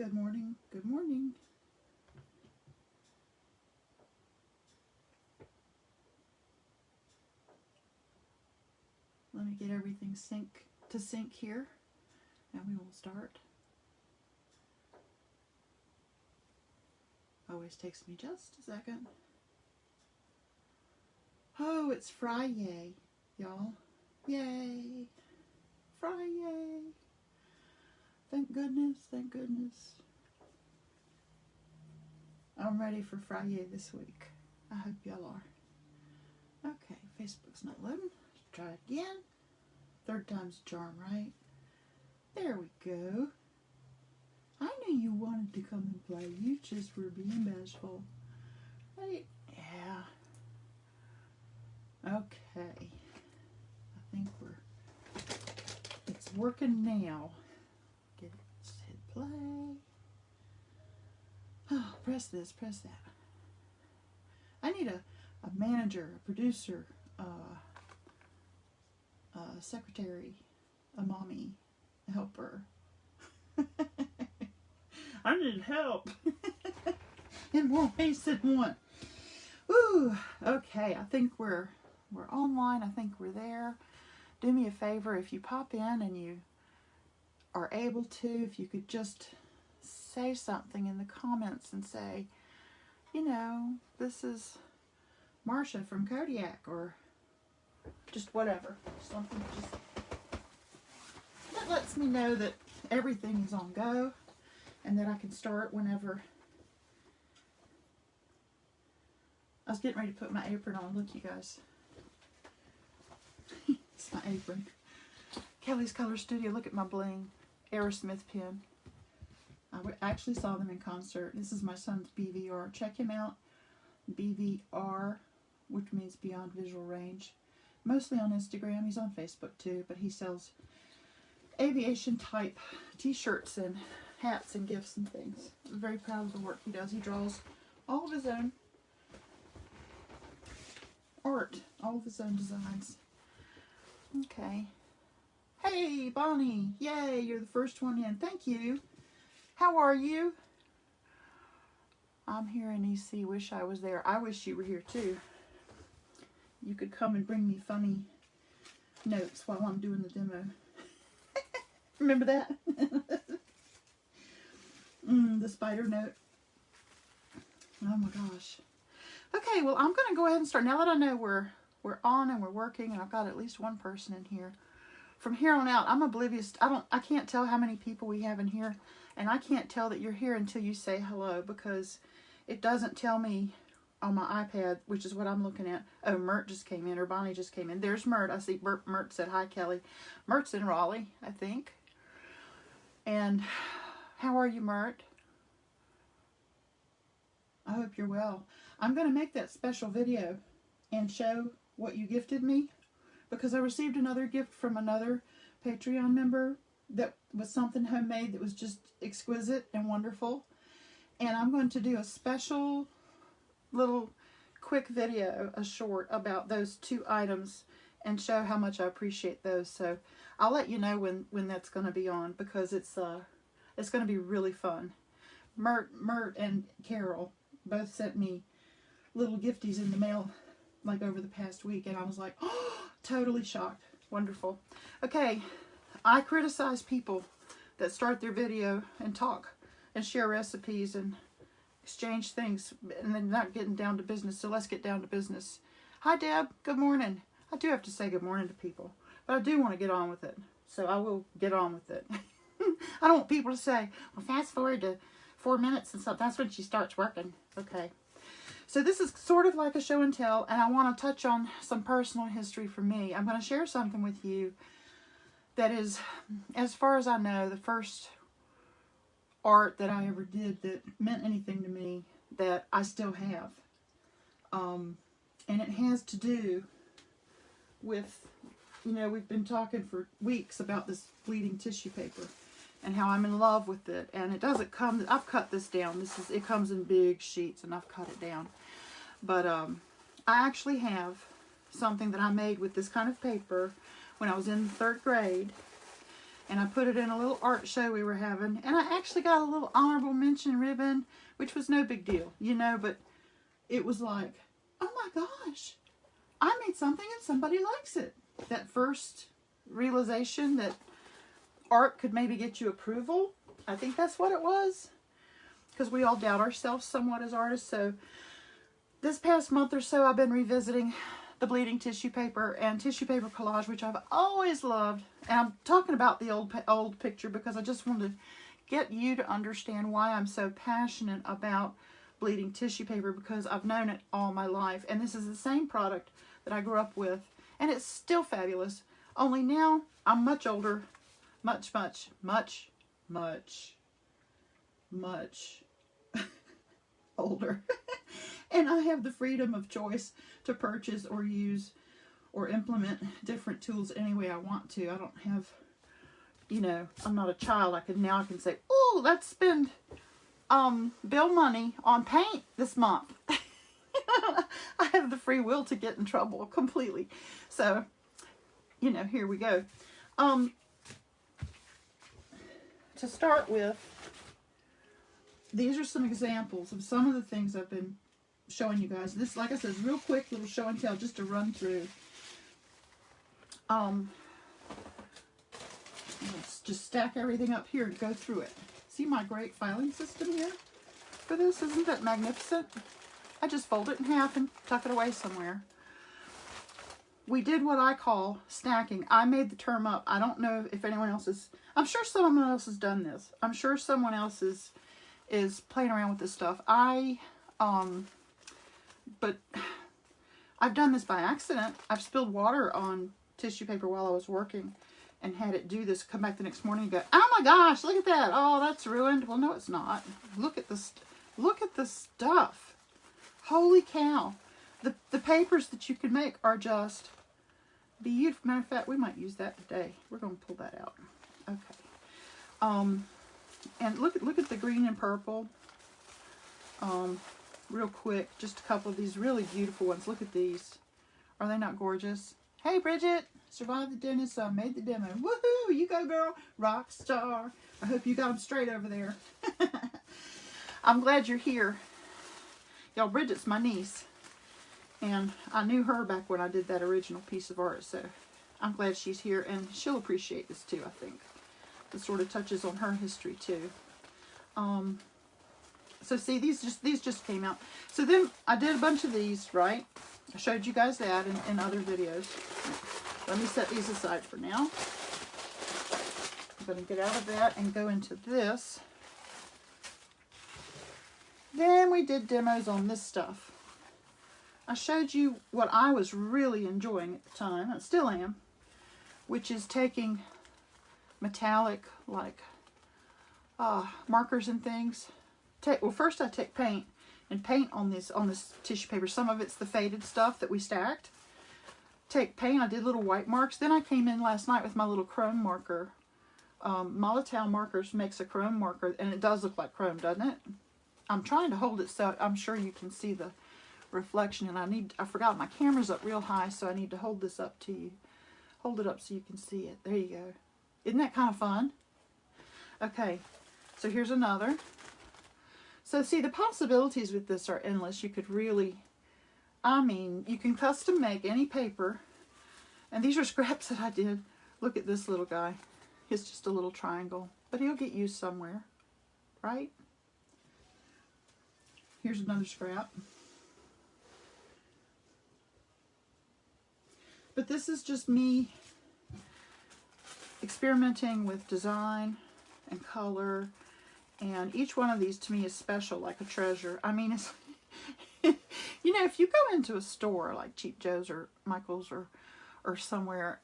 Good morning. Good morning. Let me get everything to sync here, and we will start. Always takes me just a second. Oh, it's Friday, y'all. Yay. Friday. Thank goodness, thank goodness. I'm ready for Friday this week. I hope y'all are. Okay, Facebook's not loading. Let's try it again. Third time's a charm, right? There we go. I knew you wanted to come and play. You just were being bashful. Right? Yeah. Okay. I think it's working now. Let's hit play. Oh, press this, press that. I need a manager, a producer, a secretary, a mommy, a helper. I need help in more ways than one. Woo! Okay, I think we're online. I think we're there. Do me a favor, if you pop in and you are able to, if you could just say something in the comments and say, you know, this is Marcia from Kodiak, or just whatever. Something just that lets me know that everything is on go and that I can start whenever. I was getting ready to put my apron on. Look, you guys. It's my apron. Kelly's Color Studio. Look at my bling. Aerosmith pen. I actually saw them in concert. This is my son's BVR. Check him out. BVR, which means Beyond Visual Range. Mostly on Instagram. He's on Facebook too, but he sells aviation type t-shirts and hats and gifts and things. I'm very proud of the work he does. He draws all of his own art, all of his own designs. Okay. Hey, Bonnie. Yay, you're the first one in. Thank you. How are you? I'm here in EC. Wish I was there. I wish you were here too. You could come and bring me funny notes while I'm doing the demo. Remember that? The spider note. Oh my gosh. Okay, well, I'm going to go ahead and start. Now that I know we're on and we're working, and I've got at least one person in here. From here on out, I'm oblivious. I can't tell how many people we have in here, and I can't tell that you're here until you say hello, because it doesn't tell me on my iPad, which is what I'm looking at. Oh, Mert just came in, or Bonnie just came in. There's Mert. I see Mert said, hi, Kelly. Mert's in Raleigh, I think. And how are you, Mert? I hope you're well. I'm going to make that special video and show what you gifted me, because I received another gift from another Patreon member that was something homemade that was just exquisite and wonderful. And I'm going to do a special little quick video, a short, about those two items and show how much I appreciate those. So I'll let you know when that's going to be on, because it's going to be really fun. Mert and Carol both sent me little gifties in the mail like over the past week, and I was like, oh, totally shocked. Wonderful. Okay, I criticize people that start their video and talk and share recipes and exchange things and then not getting down to business. So let's get down to business. Hi, Deb. Good morning. I do have to say good morning to people, but I do want to get on with it. So I will get on with it. I don't want people to say, well, fast forward to 4 minutes and stuff. That's when she starts working. Okay. So this is sort of like a show and tell, and I want to touch on some personal history for me. I'm going to share something with you that is, as far as I know, the first art that I ever did that meant anything to me that I still have. And it has to do with, you know, we've been talking for weeks about this bleeding tissue paper and how I'm in love with it. And it doesn't come, I've cut this down. It comes in big sheets and I've cut it down. But I actually have something that I made with this kind of paper when I was in 3rd grade. And I put it in a little art show we were having. And I actually got a little honorable mention ribbon, which was no big deal, you know, but it was like, oh my gosh, I made something and somebody likes it. That first realization that art could maybe get you approval. I think that's what it was. Because we all doubt ourselves somewhat as artists. So this past month or so, I've been revisiting the bleeding tissue paper and tissue paper collage, which I've always loved. And I'm talking about the old picture because I just wanted to get you to understand why I'm so passionate about bleeding tissue paper, because I've known it all my life. And this is the same product that I grew up with. And it's still fabulous. Only now I'm much older. Much older. And I have the freedom of choice to purchase or use or implement different tools any way I want to. I don't have, you know, I'm not a child. I can say, oh, let's spend bill money on paint this month. I have the free will to get in trouble completely. So, you know, here we go. To start with, these are some examples of some of the things I've been showing you guys. This, like I said, is real quick little show and tell just to run through. Let's just stack everything up here and go through it. See my great filing system here for this? Isn't that magnificent? I just fold it in half and tuck it away somewhere. We did what I call stacking. I made the term up. I don't know if anyone else is. I'm sure someone else has done this. I'm sure someone else is playing around with this stuff. But I've done this by accident. I've spilled water on tissue paper while I was working and had it do this. Come back the next morning and go, oh my gosh, look at that. Oh, that's ruined. Well, no, it's not. Look at this. Look at the stuff. Holy cow. The papers that you can make are just beautiful. Matter of fact, we might use that today. We're going to pull that out. Okay. And look at the green and purple. Real quick, just a couple of these really beautiful ones. Look at these. Are they not gorgeous? Hey, Bridget. Survived the dentist, so I made the demo. Woohoo! You go, girl. Rock star. I hope you got them straight over there. I'm glad you're here. Y'all, Bridget's my niece. And I knew her back when I did that original piece of art, so I'm glad she's here, and she'll appreciate this too, I think. This sort of touches on her history too. So see, these just came out. So then I did a bunch of these, right? I showed you guys that in other videos. Let me set these aside for now. I'm going to get out of that and go into this. Then we did demos on this stuff. I showed you what I was really enjoying at the time, I still am, which is taking metallic, like markers and things. Well, first I take paint and paint on this tissue paper. Some of it's the faded stuff that we stacked. Take paint. I did little white marks. Then I came in last night with my little chrome marker. Molotow Markers makes a chrome marker, and it does look like chrome, doesn't it? I'm trying to hold it so I'm sure you can see the reflection, and I forgot my camera's up real high, so I need to hold this up to you. Hold it up so you can see it. There you go. Isn't that kind of fun? Okay, so here's another. So see, the possibilities with this are endless. You could really, I mean, you can custom make any paper. And these are scraps that I did. Look at this little guy. He's just a little triangle, but he'll get used somewhere, right? Here's another scrap. But this is just me experimenting with design and color. And each one of these to me is special, like a treasure. I mean, it's, you know, if you go into a store like Cheap Joe's or Michael's or somewhere,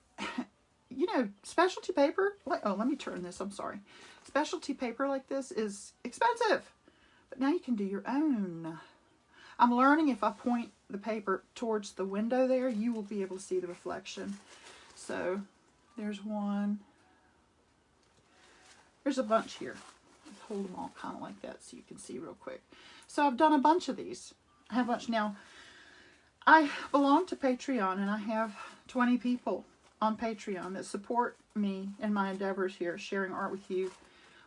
you know, specialty paper, like, oh, let me turn this, I'm sorry. Specialty paper like this is expensive, but now you can do your own. I'm learning if I point the paper towards the window there, you will be able to see the reflection. So there's one. There's a bunch here. Let's hold them all kind of like that so you can see real quick. So I've done a bunch of these. I have a bunch now. I belong to Patreon and I have 20 people on Patreon that support me in my endeavors here, sharing art with you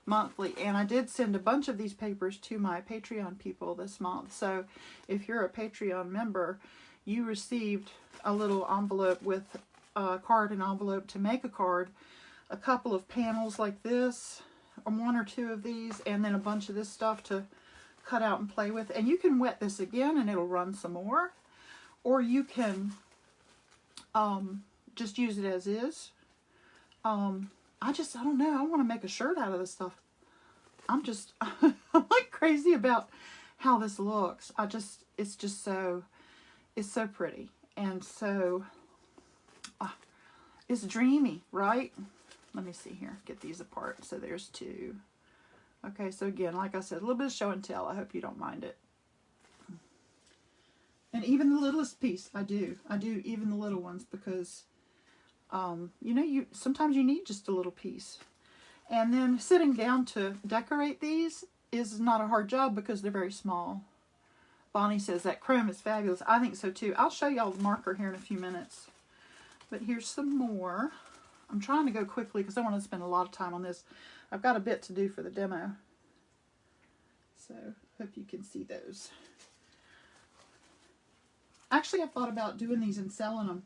monthly. And I did send a bunch of these papers to my Patreon people this month. So if you're a Patreon member, you received a little envelope with a card and envelope to make a card, a couple of panels like this, or one or two of these, and then a bunch of this stuff to cut out and play with. And you can wet this again and it'll run some more, or you can just use it as is. I don't know, I want to make a shirt out of this stuff. I'm like crazy about how this looks. It's so pretty, and so it's dreamy, right? Let me see here, get these apart. So there's two. Okay, so again, like I said, a little bit of show and tell. I hope you don't mind it. And even the littlest piece, I do even the little ones, because you know, sometimes you need just a little piece. And then sitting down to decorate these is not a hard job because they're very small. Bonnie says that chrome is fabulous. I think so too. I'll show y'all the marker here in a few minutes. But here's some more. I'm trying to go quickly because I want to spend a lot of time on this. I've got a bit to do for the demo. So, hope you can see those. Actually, I thought about doing these and selling them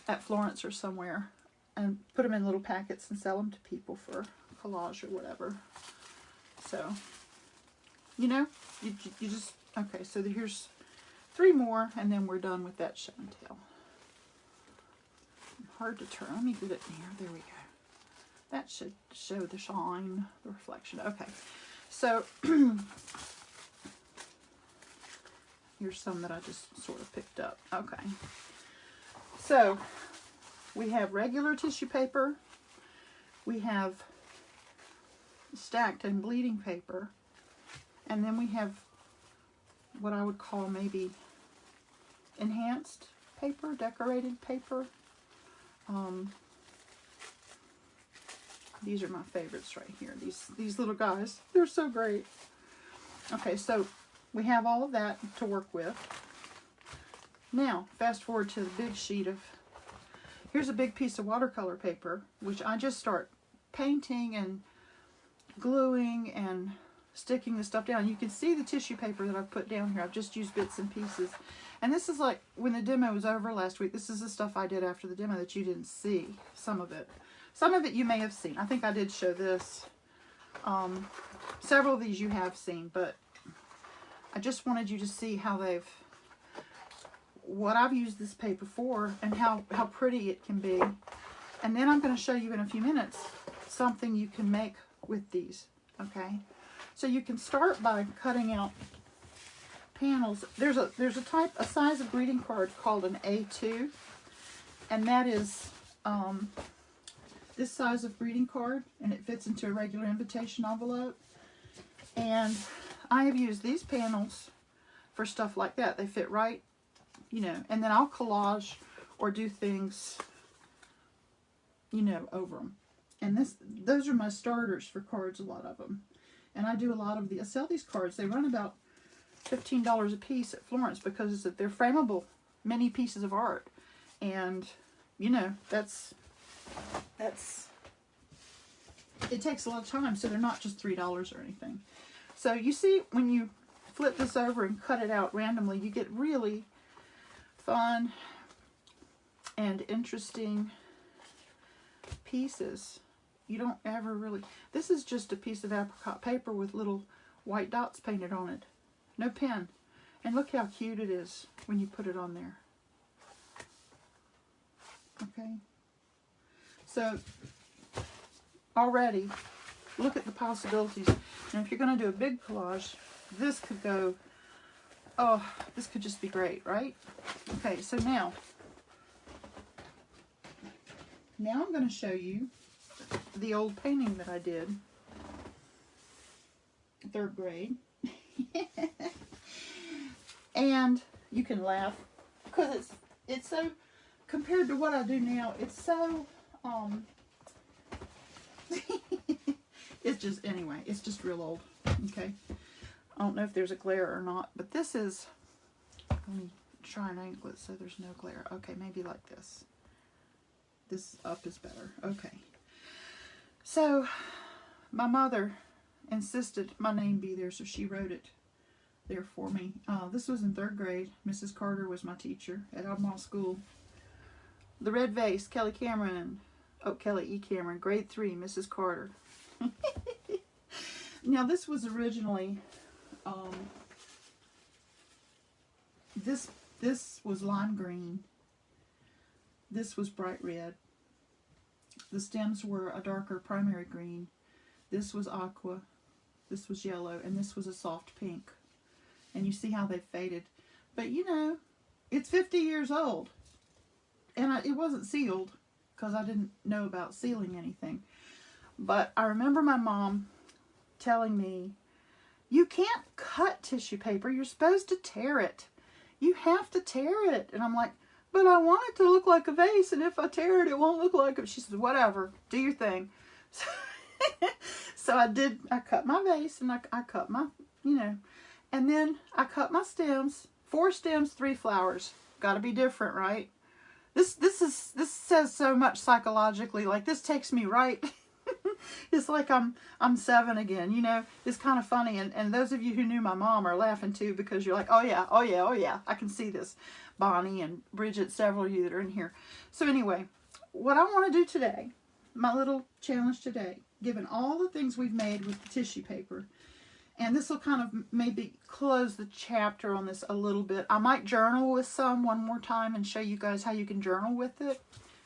at Florence or somewhere, and put them in little packets and sell them to people for collage or whatever. So, you know, you just, okay, so here's 3 more, and then we're done with that show and tell. Hard to turn. Let me get it near. There we go. That should show the shine, the reflection. Okay, so here's some that I just sort of picked up. Okay, so we have regular tissue paper, we have stacked and bleeding paper, and then we have what I would call maybe enhanced paper, decorated paper. These are my favorites right here. These little guys, they're so great. Okay, so we have all of that to work with. Now, fast forward to the big sheet of, here's a big piece of watercolor paper, which I just start painting and gluing and sticking the stuff down. You can see the tissue paper that I've put down here. I've just used bits and pieces. And this is like, when the demo was over last week, this is the stuff I did after the demo that you didn't see, some of it. Some of it you may have seen. I think I did show this. Several of these you have seen, but I just wanted you to see how what I've used this paper for, and how pretty it can be. And then I'm going to show you in a few minutes something you can make with these, okay? So you can start by cutting out panels. There's a size of greeting card called an A2, and that is this size of greeting card, and it fits into a regular invitation envelope. And I have used these panels for stuff like that. They fit right, you know, and then I'll collage or do things, you know, over them. And those are my starters for cards, a lot of them. And I do a lot of I sell these cards. They run about $15 a piece at Florence because they're frameable mini pieces of art. And, you know, it takes a lot of time, so they're not just $3 or anything. So you see, when you flip this over and cut it out randomly, you get really fun and interesting pieces. You don't ever really... This is just a piece of apricot paper with little white dots painted on it. No pen. And look how cute it is when you put it on there. Okay. So, already, look at the possibilities. And if you're going to do a big collage, this could go, oh, this could just be great, right? Okay, so now I'm going to show you the old painting that I did, 3rd grade. And you can laugh because it's so, compared to what I do now, it's so it's just, anyway, it's just real old. Okay, I don't know if there's a glare or not, but this is, let me try and angle it so there's no glare. Okay, maybe like this. this up is better. Okay. So, my mother insisted my name be there, so she wrote it there for me. This was in 3rd grade. Mrs. Carter was my teacher at Albemarle School. The red vase, Kelly Cameron. Oh, Kelly E. Cameron, grade 3, Mrs. Carter. Now, this was originally, this was lime green. This was bright red. The stems were a darker primary green. This was aqua. This was yellow. And this was a soft pink. And you see how they faded. But, you know, it's 50 years old. And it wasn't sealed because I didn't know about sealing anything. But I remember my mom telling me, you can't cut tissue paper. You're supposed to tear it. You have to tear it. And I'm like, but I want it to look like a vase. And if I tear it, it won't look like it. She says, whatever. Do your thing. So I did. I cut my vase and I cut my, you know. And then I cut my stems. 4 stems, 3 flowers. Got to be different, right? This says so much psychologically. Like, this takes me right. It's like I'm 7 again, you know. It's kind of funny, and those of you who knew my mom are laughing too, because you're like, oh yeah, oh yeah, oh yeah, I can see this. Bonnie and Bridget, several of you that are in here. So anyway, what I want to do today, my little challenge today, given all the things we've made with the tissue paper, and this will kind of maybe close the chapter on this a little bit. I might journal with some one more time and show you guys how you can journal with it,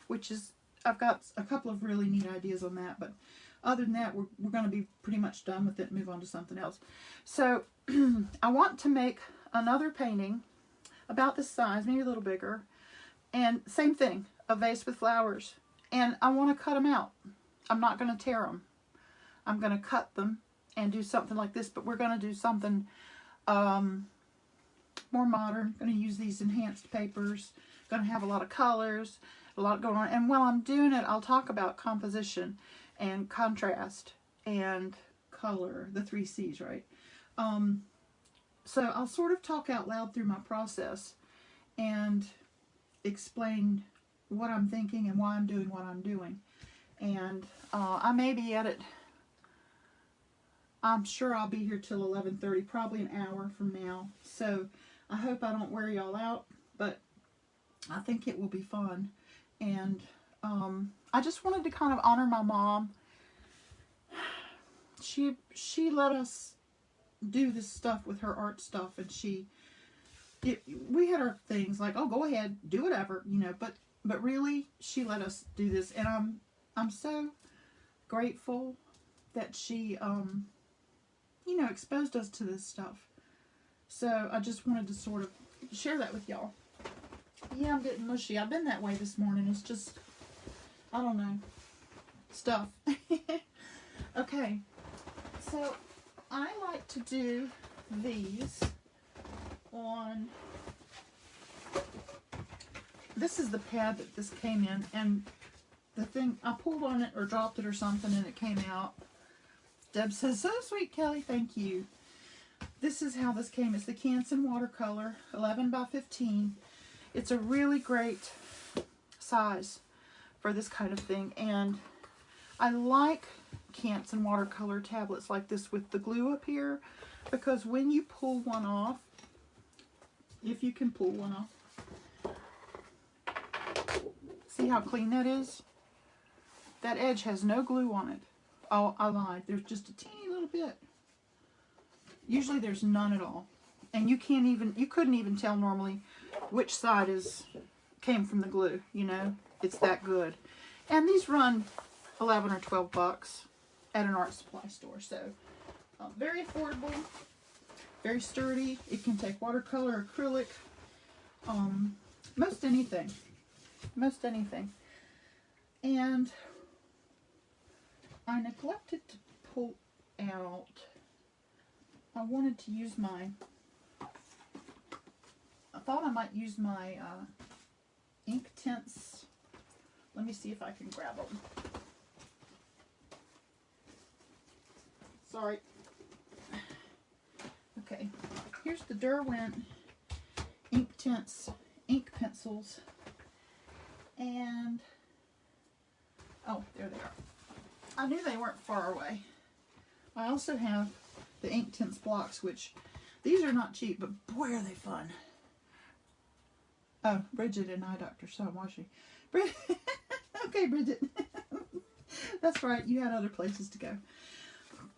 which is, I've got a couple of really neat ideas on that, but other than that, we're going to be pretty much done with it and move on to something else. So I want to make another painting about this size, maybe a little bigger, and same thing, a vase with flowers. And I want to cut them out. I'm not going to tear them. I'm going to cut them and do something like this, but we're going to do something more modern. Going to use these enhanced papers. Going to have a lot of colors, a lot going on. And while I'm doing it, I'll talk about composition and contrast and color, the 3 C's, right? So I'll sort of talk out loud through my process and explain what I'm thinking and why I'm doing what I'm doing. And I may be at it, I'm sure I'll be here till 11:30, probably an hour from now. So I hope I don't wear y'all out, but I think it will be fun. And I just wanted to kind of honor my mom. She let us do this stuff with her art stuff, and we had our things like, oh, go ahead, do whatever, you know, but really she let us do this, and I'm so grateful that she you know, exposed us to this stuff. So I just wanted to sort of share that with y'all. Yeah, I'm getting mushy. I've been that way this morning. It's just, I don't know, stuff. Okay, so I like to do these on, this is the pad that this came in, and the thing, I pulled on it or dropped it or something and it came out. Deb says, so sweet, Kelly, thank you. This is how this came. It's the Jenkins Watercolor, 11 by 15. It's a really great size for this kind of thing, and I like Jenkins watercolor tablets like this with the glue up here, because when you pull one off, if you can pull one off, see how clean that is? That edge has no glue on it. Oh, I lied. There's just a teeny little bit. Usually there's none at all. And you couldn't even tell normally which side came from the glue, you know? It's that good. And these run 11 or 12 bucks at an art supply store. So, very affordable, very sturdy. It can take watercolor, acrylic, most anything. Most anything. And I neglected to pull out, I wanted to use my, I thought I might use my ink tints. Let me see if I can grab them. Sorry. Okay, here's the Derwent ink tints, ink pencils, and Oh, there they are. I knew they weren't far away. I also have the Inktense blocks, which these are not cheap, but boy are they fun. Oh, Bridget and eye doctor, so was she? Okay, Bridget. That's right, you had other places to go.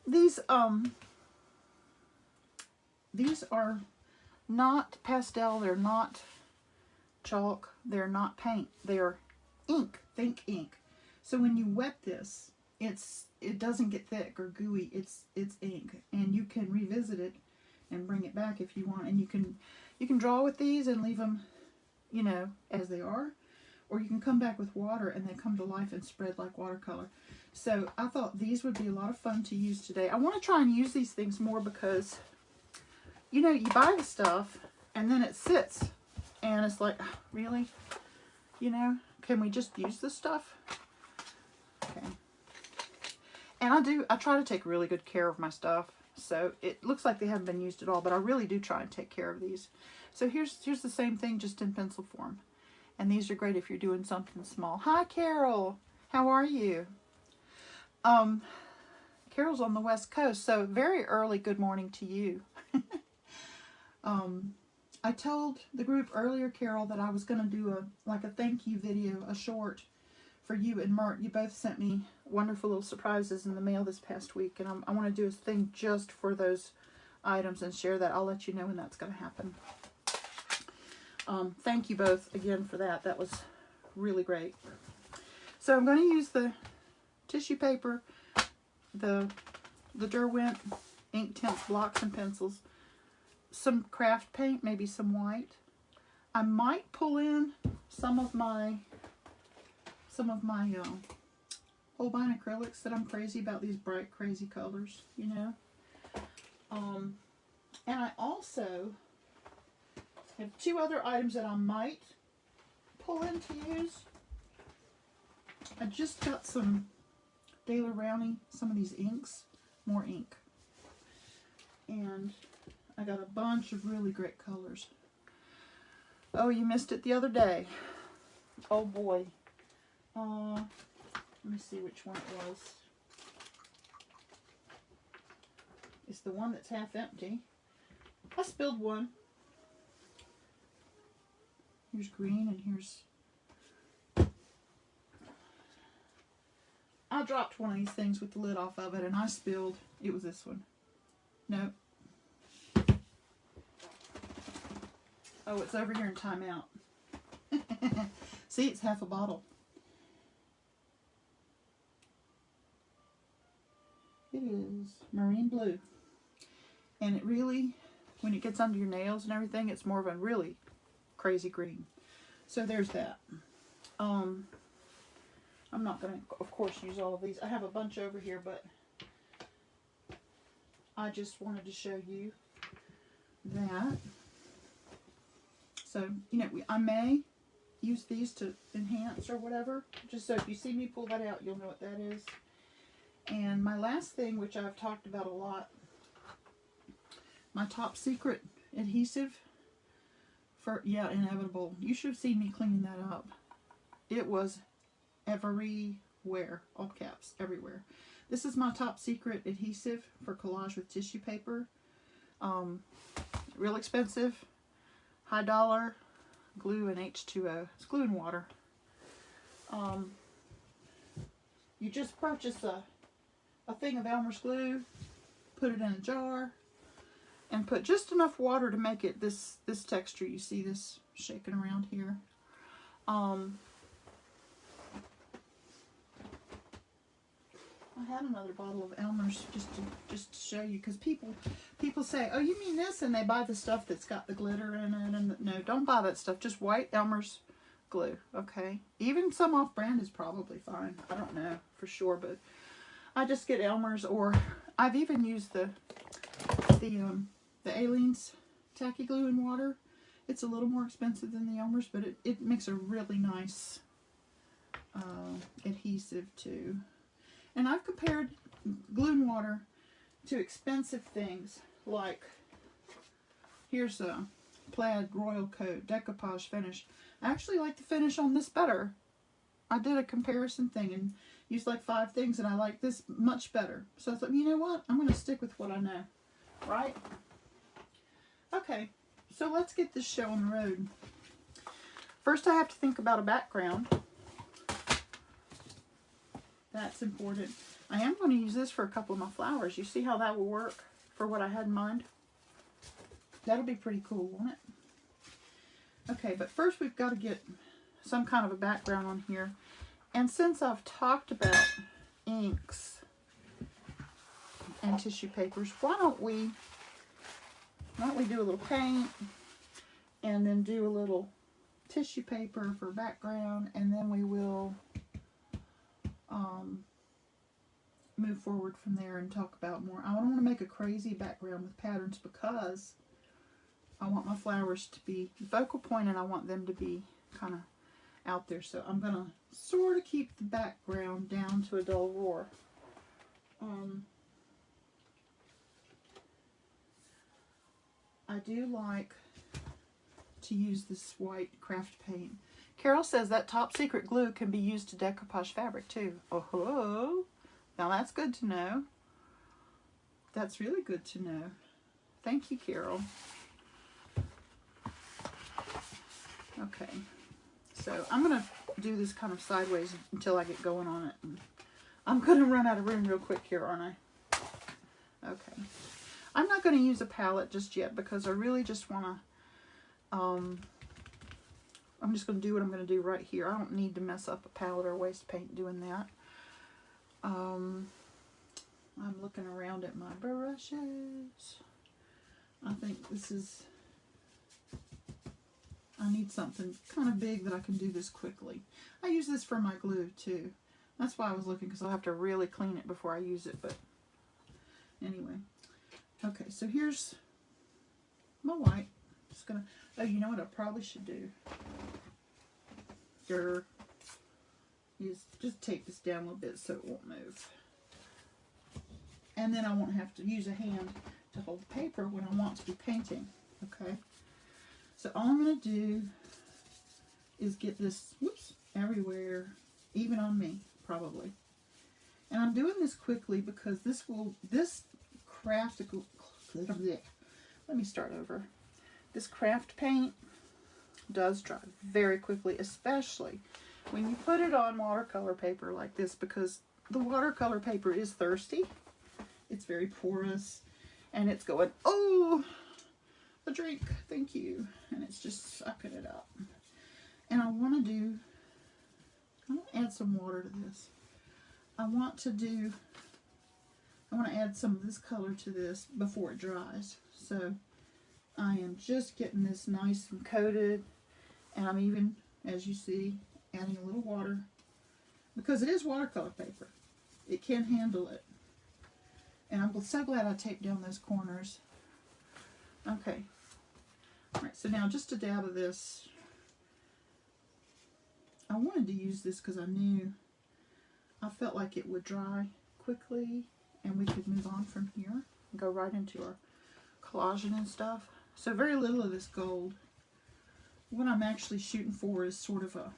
These are not pastel, they're not chalk, they're not paint, they're ink. Think ink. So when you wet this, it doesn't get thick or gooey. It's ink, and you can revisit it and bring it back if you want. And you can draw with these and leave them, you know, as they are, or you can come back with water and they come to life and spread like watercolor. So I thought these would be a lot of fun to use today. I want to try and use these things more because, you know, you buy the stuff and then it sits and it's like, really? You know, can we just use this stuff? Okay. And I try to take really good care of my stuff. So it looks like they haven't been used at all, but I really do try and take care of these. So here's the same thing, just in pencil form. And these are great if you're doing something small. Hi, Carol. How are you? Carol's on the West Coast, so very early good morning to you. I told the group earlier, Carol, that I was going to do a thank you video, a short for you and Mert. You both sent me wonderful little surprises in the mail this past week, and I want to do a thing just for those items and share that. I'll let you know when that's going to happen. Thank you both again for that. That was really great. So I'm going to use the tissue paper, the Derwent Inktense blocks and pencils, some craft paint, maybe some white. I might pull in some of my Holbein acrylics that I'm crazy about, these bright crazy colors, you know. And I also have two other items that I might pull in to use. I just got some Daler Rowney, some of these inks, more ink. And I got a bunch of really great colors. Oh, you missed it the other day. Oh boy. Let me see which one it was. It's the one that's half empty. I spilled one. Here's green and here's... I dropped one of these things with the lid off of it and I spilled. It was this one. Nope. Oh, it's over here in timeout. See, it's half a bottle. It is marine blue. And it really, when it gets under your nails and everything, it's more of a really crazy green. So there's that. I'm not going to, of course, use all of these. I have a bunch over here, but I just wanted to show you that. So, you know, I may use these to enhance or whatever. Just so if you see me pull that out, you'll know what that is. And my last thing, which I've talked about a lot, my top secret adhesive for, yeah, Inevitable. You should have seen me cleaning that up. It was everywhere, all caps, everywhere. This is my top secret adhesive for collage with tissue paper. Real expensive. High dollar, glue and H2O. It's glue and water. You just purchase a thing of Elmer's glue, put it in a jar, and put just enough water to make it this texture. You see this shaking around here. I had another bottle of Elmer's just to show you, because people say, oh, you mean this, and they buy the stuff that's got the glitter in it, and no, don't buy that stuff. Just white Elmer's glue, okay? Even some off-brand is probably fine. I don't know for sure, but I just get Elmer's, or I've even used the Aleene's tacky glue and water. It's a little more expensive than the Elmer's, but it makes a really nice adhesive too. And I've compared glue and water to expensive things like, here's a plaid royal coat, decoupage finish. I actually like the finish on this better. I did a comparison thing, and used like 5 things, and I like this much better. So I thought, you know what? I'm going to stick with what I know. Right? Okay, so let's get this show on the road. First, I have to think about a background. That's important. I am going to use this for a couple of my flowers. You see how that will work for what I had in mind? That'll be pretty cool, won't it? Okay, but first we've got to get some kind of a background on here. And since I've talked about inks and tissue papers, why don't we do a little paint and then do a little tissue paper for background, and then we will move forward from there and talk about more. I don't want to make a crazy background with patterns because I want my flowers to be the focal point and I want them to be kind of out there. So I'm going to sort of keep the background down to a dull roar. I do like to use this white craft paint. Carol says that top secret glue can be used to decoupage fabric too. Oh, now that's good to know. That's really good to know. Thank you, Carol. Okay, so I'm going to do this kind of sideways until I get going on it. And I'm going to run out of room real quick here, aren't I? Okay. I'm not going to use a palette just yet because I really just want to, I'm just going to do what I'm going to do right here. I don't need to mess up a palette or waste paint doing that. I'm looking around at my brushes. I think this is, I need something kind of big that I can do this quickly. I use this for my glue too. That's why I was looking, because I'll have to really clean it before I use it, but anyway. Okay, so here's my white. Just gonna, oh, you know what I probably should do? Is just take this down a little bit so it won't move. And then I won't have to use a hand to hold the paper when I want to be painting. Okay? So all I'm going to do is get this, whoops, everywhere, even on me, probably. And I'm doing this quickly because this craft, let me start over. This craft paint does dry very quickly, especially when you put it on watercolor paper like this, because the watercolor paper is thirsty. It's very porous, and it's going, oh, a drink, thank you. And it's just sucking it up. And I want to add some water to this. I want to add some of this color to this before it dries. So I am just getting this nice and coated, and I'm even, as you see, adding a little water because it is watercolor paper. It can handle it. And I'm so glad I taped down those corners. Okay. Alright, so now just a dab of this. I wanted to use this because I felt like it would dry quickly and we could move on from here and go right into our collaging and stuff. So very little of this gold. What I'm actually shooting for is sort of a,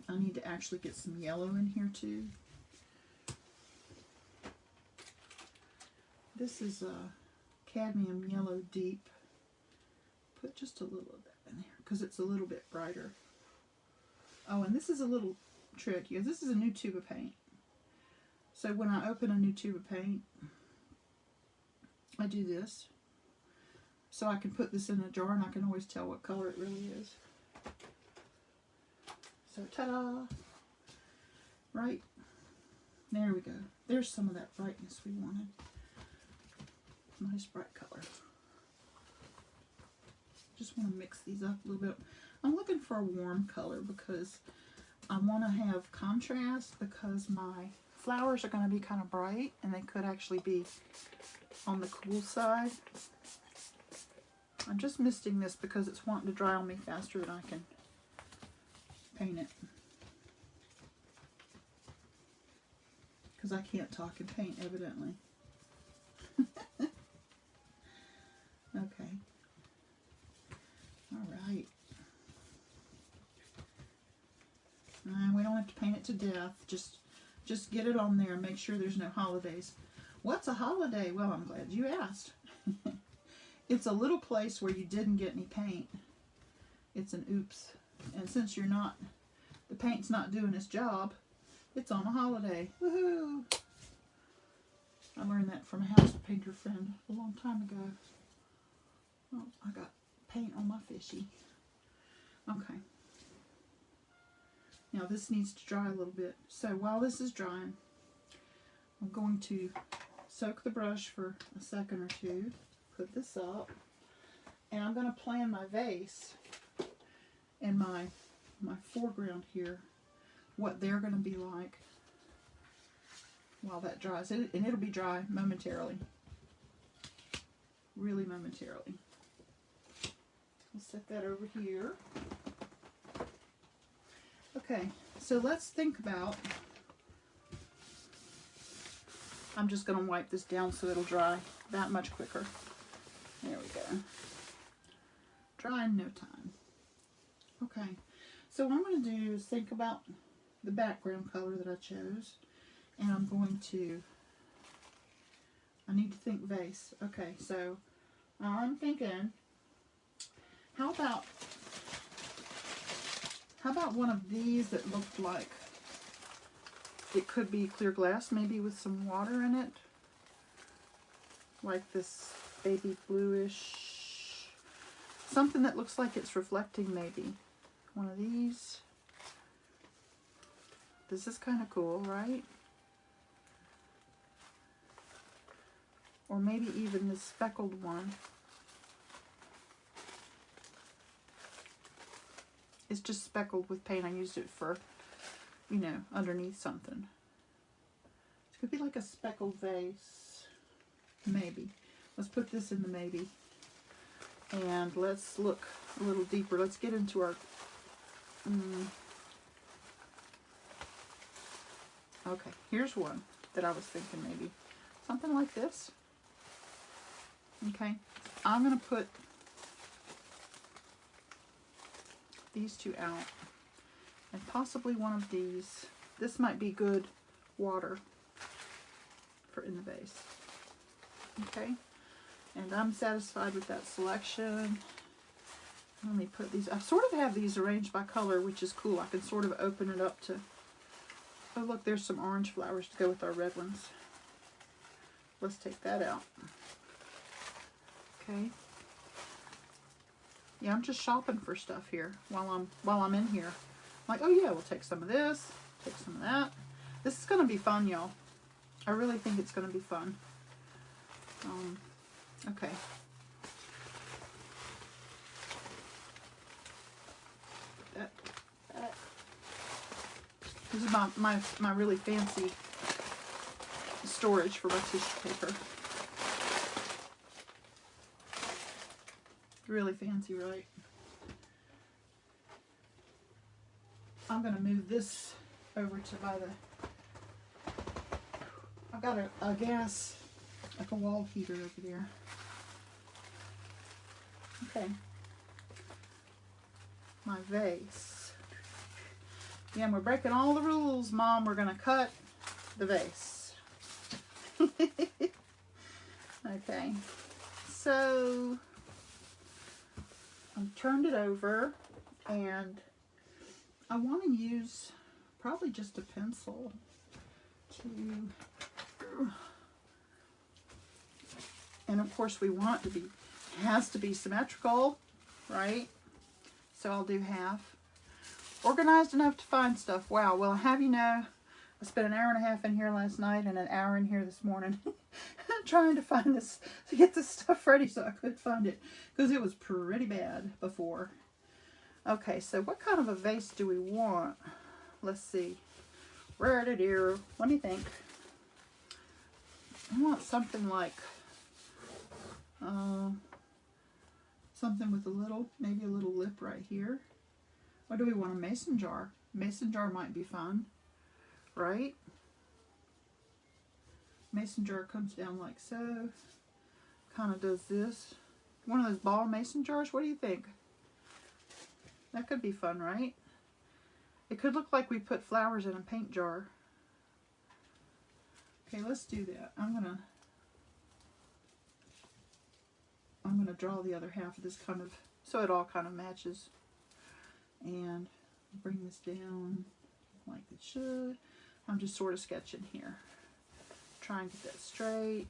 I need to actually get some yellow in here too. This is a cadmium yellow deep. Put just a little of that in there because it's a little bit brighter. Oh, and this is a little trick. Yeah, this is a new tube of paint. So when I open a new tube of paint, I do this. So I can put this in a jar and I can always tell what color it really is. So ta-da! Right? There we go. There's some of that brightness we wanted. Nice bright color. Just want to mix these up a little bit. I'm looking for a warm color because I want to have contrast, because my flowers are going to be kind of bright and they could actually be on the cool side. I'm just misting this because it's wanting to dry on me faster than I can paint it. Because I can't talk and paint, evidently. Okay. Alright. We don't have to paint Just get it on there and make sure there's no holidays. What's a holiday? Well, I'm glad you asked. It's a little place where you didn't get any paint. It's an oops. And since the paint's not doing its job, it's on a holiday. Woohoo! I learned that from a house painter friend a long time ago. Oh, I got paint on my fishy. Okay. Now this needs to dry a little bit. So while this is drying, I'm going to soak the brush for a second or two, put this up, and I'm going to plan my vase and my foreground here, what they're going to be like while that dries. And it'll be dry momentarily. Really momentarily. I'll set that over here. Okay, so let's think about, I'm just going to wipe this down so it'll dry that much quicker. There we go. Dry in no time. Okay, so what I'm going to do is think about the background color that I chose, and I'm going to, I need to think vase. Okay, so I'm thinking, how about one of these that looked like it could be clear glass, maybe with some water in it, like this baby bluish, something that looks like it's reflecting, maybe one of these. This is kind of cool, right? Or maybe even this speckled one. It's just speckled with paint. I used it for, you know, underneath something. It could be like a speckled vase. Maybe. Let's put this in the maybe. And let's look a little deeper. Let's get into our... Okay, here's one that I was thinking maybe. Something like this. Okay. I'm going to put these two out, and possibly one of these. This might be good water for in the vase. Okay, and I'm satisfied with that selection. Let me put these, I sort of have these arranged by color, which is cool. I can sort of open it up to, oh look, there's some orange flowers to go with our red ones. Let's take that out. Okay. Yeah, I'm just shopping for stuff here while I'm in here. I'm like, oh yeah, we'll take some of this, take some of that. This is gonna be fun, y'all. I really think it's gonna be fun. Okay. This is my really fancy storage for my tissue paper. Really fancy, right? I'm going to move this over to by the... I've got a gas, like a wall heater over there. Okay. My vase. Yeah, and we're breaking all the rules, Mom. We're going to cut the vase. Okay. So... I've turned it over, and I want to use probably just a pencil to, and of course we want it to be, it has to be symmetrical, right? So I'll do half. Organized enough to find stuff. Wow, well, have you know, I spent an hour and a half in here last night and an hour in here this morning trying to find this, to get this stuff ready so I could find it, because it was pretty bad before. Okay, so what kind of a vase do we want? Let's see. Where did you? Let me think. I want something like, something with a little, maybe a little lip right here. Or do we want a mason jar? Mason jar might be fun, right? Mason jar comes down like so. Kind of does this. One of those ball mason jars. What do you think? That could be fun, right? It could look like we put flowers in a paint jar. Okay, let's do that. I'm gonna draw the other half of this kind of, so it all kind of matches. And bring this down like it should. I'm just sort of sketching here. Try and get that straight.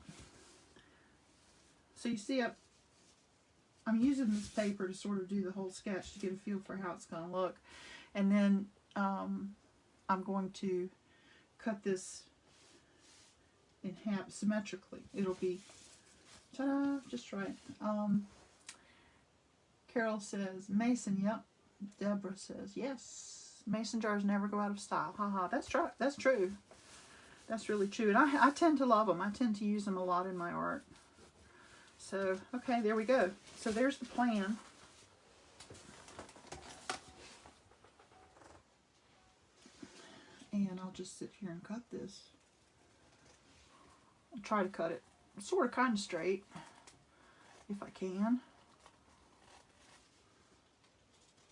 So you see, I'm using this paper to sort of do the whole sketch to get a feel for how it's going to look. And then I'm going to cut this in half symmetrically. It'll be, ta-da, just right. Carol says, Mason, yep. Deborah says, yes. Mason jars never go out of style. Haha, that's true. That's true. That's really true. And I tend to love them. I tend to use them a lot in my art. So, okay, there we go. So there's the plan. And I'll just sit here and cut this. I'll try to cut it sort of kind of straight, if I can.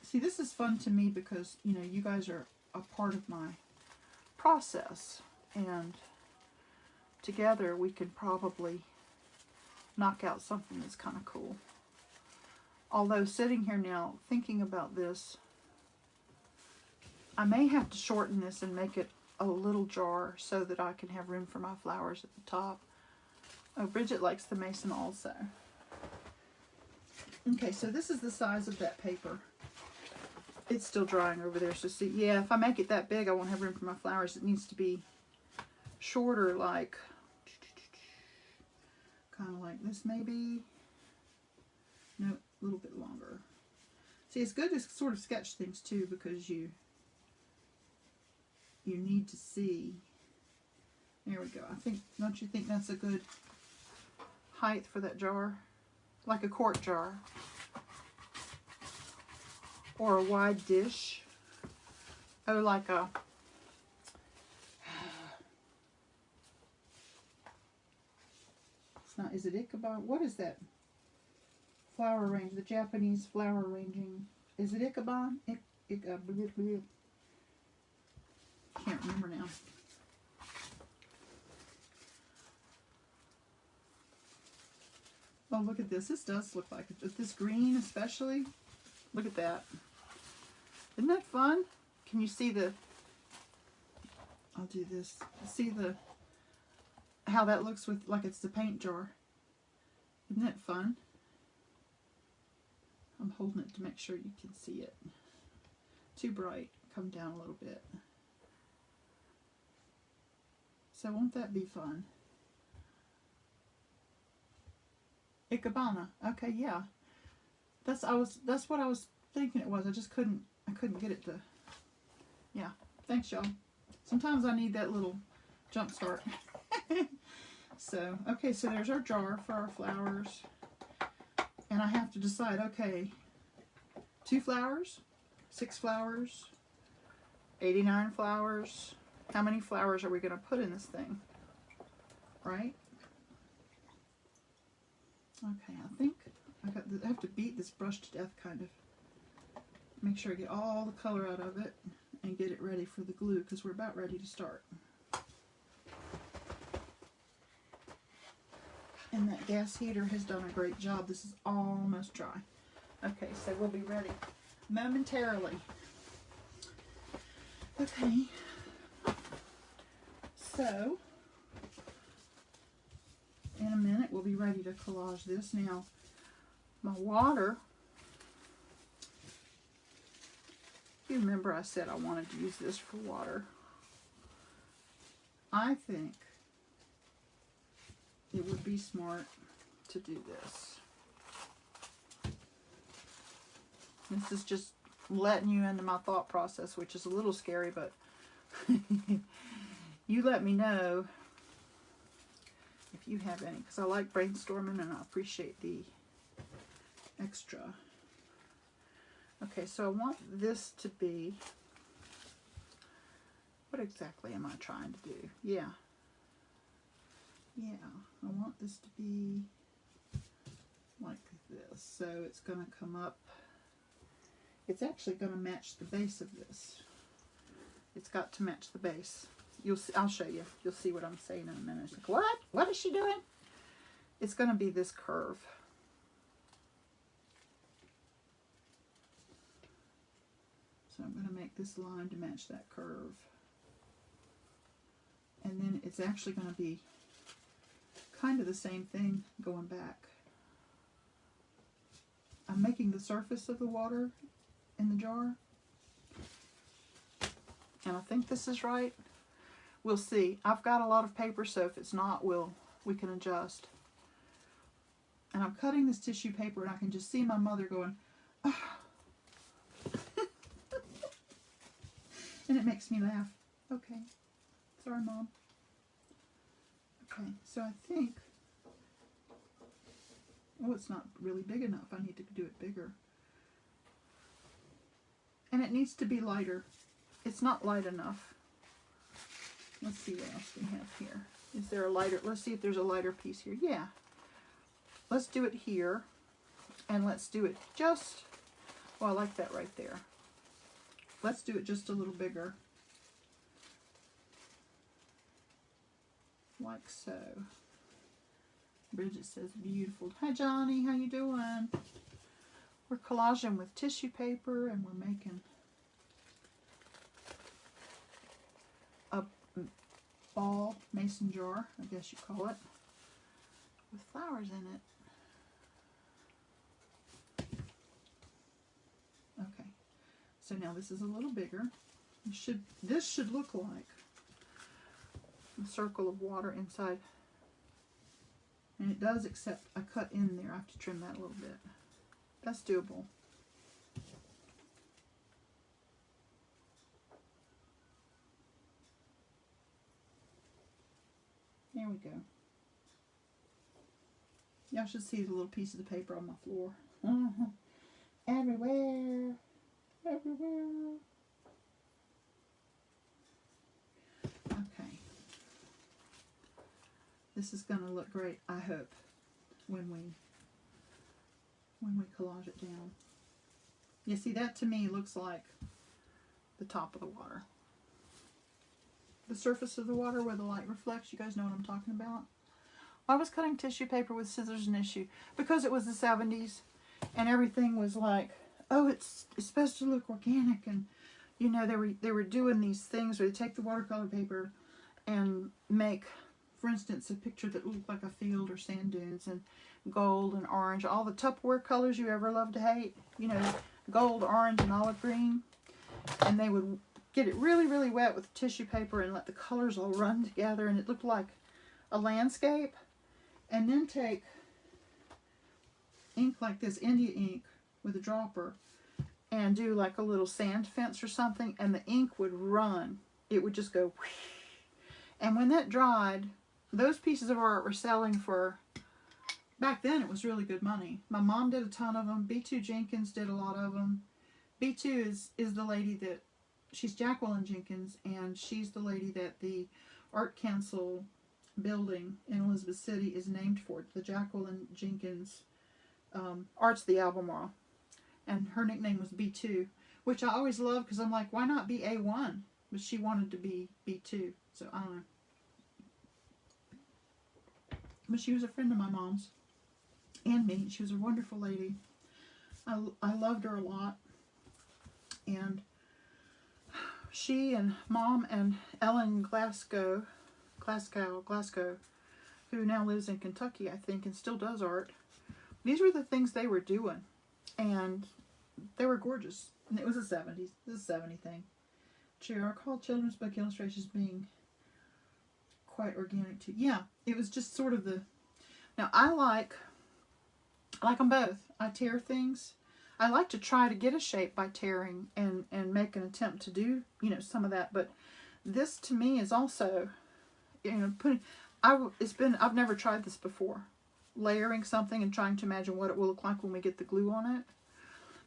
See, this is fun to me because, you know, you guys are a part of my process. And together we can probably knock out something that's kind of cool. Although sitting here now thinking about this, I may have to shorten this and make it a little jar so that I can have room for my flowers at the top. Oh, Bridget likes the Mason also. Okay, so this is the size of that paper. It's still drying over there, so see, yeah, if I make it that big, I won't have room for my flowers. It needs to be shorter, like, kind of like this maybe. No, a little bit longer. See, it's good to sort of sketch things too, because you need to see. There we go. I think, don't you think that's a good height for that jar? Like a quart jar. Or a wide dish. Oh, like a... It's not, is it Ichabod? What is that flower arrange? The Japanese flower arranging. Is it Ichabod? Can't remember now. Oh, look at this. This does look like it. This green especially. Look at that. Isn't that fun? Can you see the... I'll do this. See the... how that looks with, like it's the paint jar. Isn't that fun? I'm holding it to make sure you can see it. Too bright. Come down a little bit. So won't that be fun? Ikebana. Okay, yeah. That's what I was thinking it was. I just couldn't get it to. Yeah. Thanks, y'all. Sometimes I need that little jump start. So, okay, so there's our jar for our flowers. And I have to decide, okay, 2 flowers, 6 flowers, 89 flowers. How many flowers are we going to put in this thing? Right? Okay, I think I have to beat this brush to death, kind of. Make sure I get all the color out of it and get it ready for the glue, because we're about ready to start. And that gas heater has done a great job. This is almost dry. Okay, so we'll be ready momentarily. Okay. So, in a minute, we'll be ready to collage this. Now, my water, you remember I said I wanted to use this for water. I think it would be smart to do this. This is just letting you into my thought process, which is a little scary, but you let me know if you have any, because I like brainstorming and I appreciate the extra. Okay, so I want this to be, what exactly am I trying to do? Yeah, I want this to be like this. So it's going to come up, it's actually going to match the base of this. It's got to match the base. you'll see, I'll show you. You'll see what I'm saying in a minute. It's like, what? What is she doing? It's going to be this curve. So I'm going to make this line to match that curve. And then it's actually going to be kind of the same thing going back. I'm making the surface of the water in the jar. And I think this is right. We'll see. I've got a lot of paper, so if it's not, we can adjust. And I'm cutting this tissue paper, and I can just see my mother going, oh. And it makes me laugh. Okay. Sorry, Mom. Okay, so I think, oh, it's not really big enough. I need to do it bigger. And it needs to be lighter. It's not light enough. Let's see what else we have here. Is there a lighter? Let's see if there's a lighter piece here. Yeah. Let's do it here. And let's do it just, well, I like that right there. Let's do it just a little bigger. Like so. Bridget says beautiful. Hi Johnny, how you doing? We're collaging with tissue paper, and we're making a ball mason jar, I guess you call it, with flowers in it. Okay, so now this is a little bigger. This should look like a circle of water inside. And it does, except I cut in there. I have to trim that a little bit. That's doable. There we go. Y'all should see the little piece of the paper on my floor. Everywhere. Everywhere. Okay. This is going to look great, I hope, when we collage it down. You see, that to me looks like the top of the water. The surface of the water where the light reflects. You guys know what I'm talking about? I was cutting tissue paper with scissors and issue because it was the 70s and everything was like, oh, it's supposed to look organic, and you know, they were doing these things where they take the watercolor paper and make, for instance, a picture that looked like a field or sand dunes, and gold and orange, all the Tupperware colors you ever love to hate, you know, gold, orange, and olive green. And they would get it really, really wet with tissue paper and let the colors all run together, and it looked like a landscape. And then take ink like this, India ink, with a dropper, and do like a little sand fence or something, and the ink would run. It would just go whoosh. And when that dried, those pieces of art were selling for, back then it was really good money. My mom did a ton of them. B2 Jenkins did a lot of them. B2 is the lady that, she's Jacqueline Jenkins, and she's the lady that the Art Council building in Elizabeth City is named for. The Jacqueline Jenkins Arts the Albemarle. And her nickname was B2, which I always loved because I'm like, why not be A1? But she wanted to be B2, so I don't know. But she was a friend of my mom's and me. She was a wonderful lady. I loved her a lot. And she and Mom and Ellen Glasgow, who now lives in Kentucky, I think, and still does art. These were the things they were doing. And they were gorgeous. And it was the 70s. It was a 70 thing. I recall children's book illustrations being quite organic too. Yeah, it was just sort of the... Now, I like them both. I tear things. I like to try to get a shape by tearing and make an attempt to do, you know, some of that. But this, to me, is also, you know, I've never tried this before. Layering something and trying to imagine what it will look like when we get the glue on it.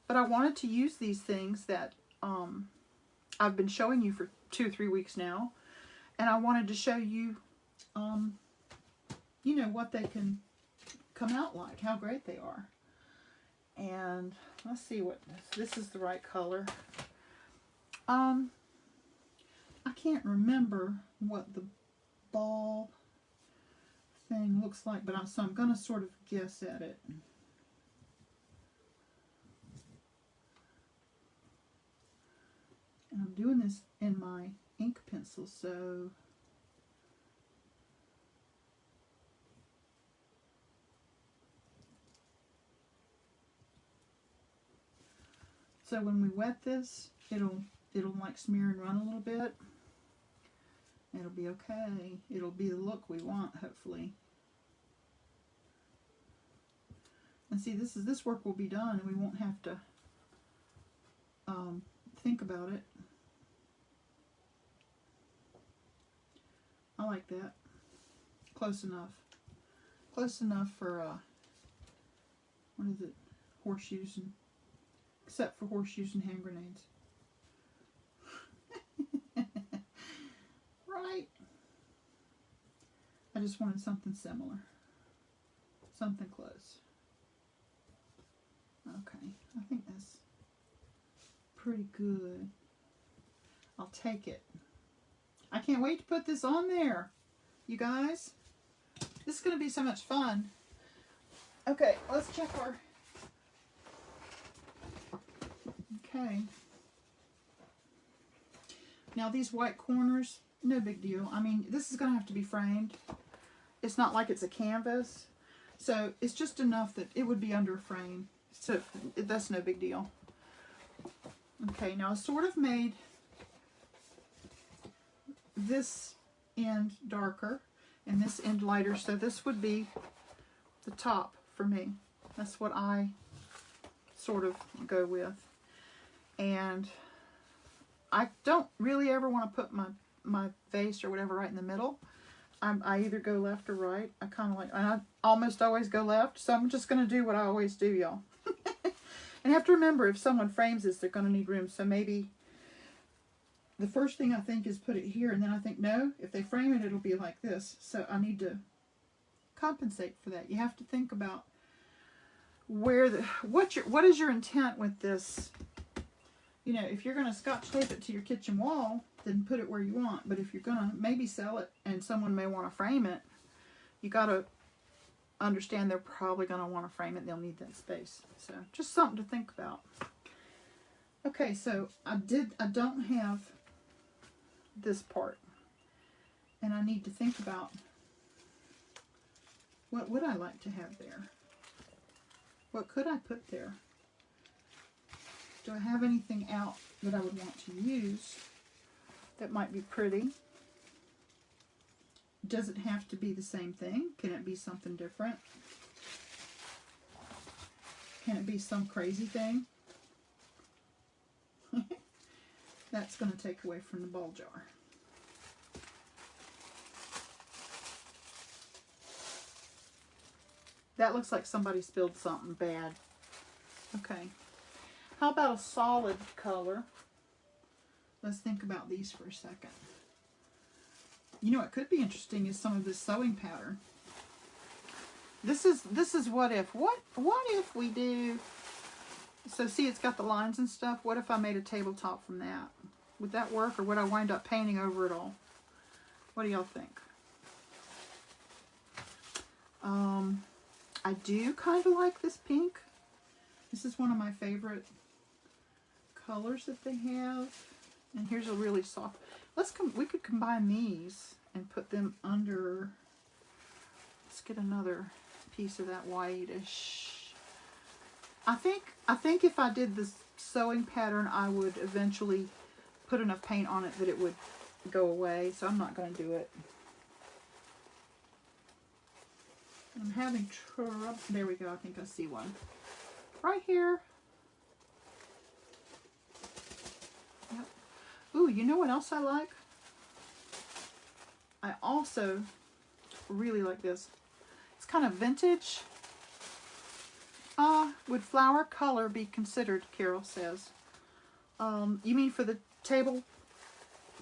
But I wanted to use these things that I've been showing you for 2 or 3 weeks now. And I wanted to show you, you know, what they can come out like, how great they are. And let's see what, this is the right color. I I can't remember what the ball thing looks like, but so I'm going to sort of guess at it. And I'm doing this in my ink pencil, so when we wet this, it'll like smear and run a little bit. It'll be okay. It'll be the look we want, hopefully. And see, this work will be done, and we won't have to think about it. I like that. Close enough. Close enough for what is it? Horseshoes, and except for horseshoes and hand grenades. Right. I just wanted something similar. Something close. Okay, I think that's pretty good. I'll take it. I can't wait to put this on there, you guys. This is going to be so much fun. Okay, let's check our... Okay. Now these white corners, no big deal. I mean, this is going to have to be framed. It's not like it's a canvas. So it's just enough that it would be under a frame. So that's no big deal. Okay, now I sort of made this end darker and this end lighter. So this would be the top for me. That's what I sort of go with. And I don't really ever want to put my vase or whatever right in the middle. I either go left or right. I kind of like, I almost always go left, so I'm just going to do what I always do, y'all. And you have to remember, if someone frames this, they're going to need room. So maybe the first thing I think is put it here, and then I think, no, if they frame it, it'll be like this. So I need to compensate for that. You have to think about where what is your intent with this. You know, if you're going to scotch tape it to your kitchen wall, then put it where you want. But if you're going to maybe sell it and someone may want to frame it, you got to understand they're probably going to want to frame it. They'll need that space. So just something to think about. Okay, so I don't have this part. And I need to think about what would I like to have there? What could I put there? Do I have anything out that I would want to use that might be pretty? Does it have to be the same thing? Can it be something different? Can it be some crazy thing? That's going to take away from the ball jar. That looks like somebody spilled something bad. Okay. How about a solid color? Let's think about these for a second. You know what could be interesting is some of this sewing pattern. This is what if. What if we do, so see it's got the lines and stuff. What if I made a tabletop from that? Would that work, or would I wind up painting over it all? What do y'all think? I do kind of like this pink. This is one of my favorite colors that they have. And here's a really soft. We could combine these and put them under. Let's get another piece of that whitish. I think if I did this sewing pattern, I would eventually put enough paint on it that it would go away. So I'm not going to do it. I'm having trouble. There we go. I think I see one. Right here. Yep. Ooh, you know what else I like? I also really like this. It's kind of vintage. Would flower color be considered, Carol says. You mean for the table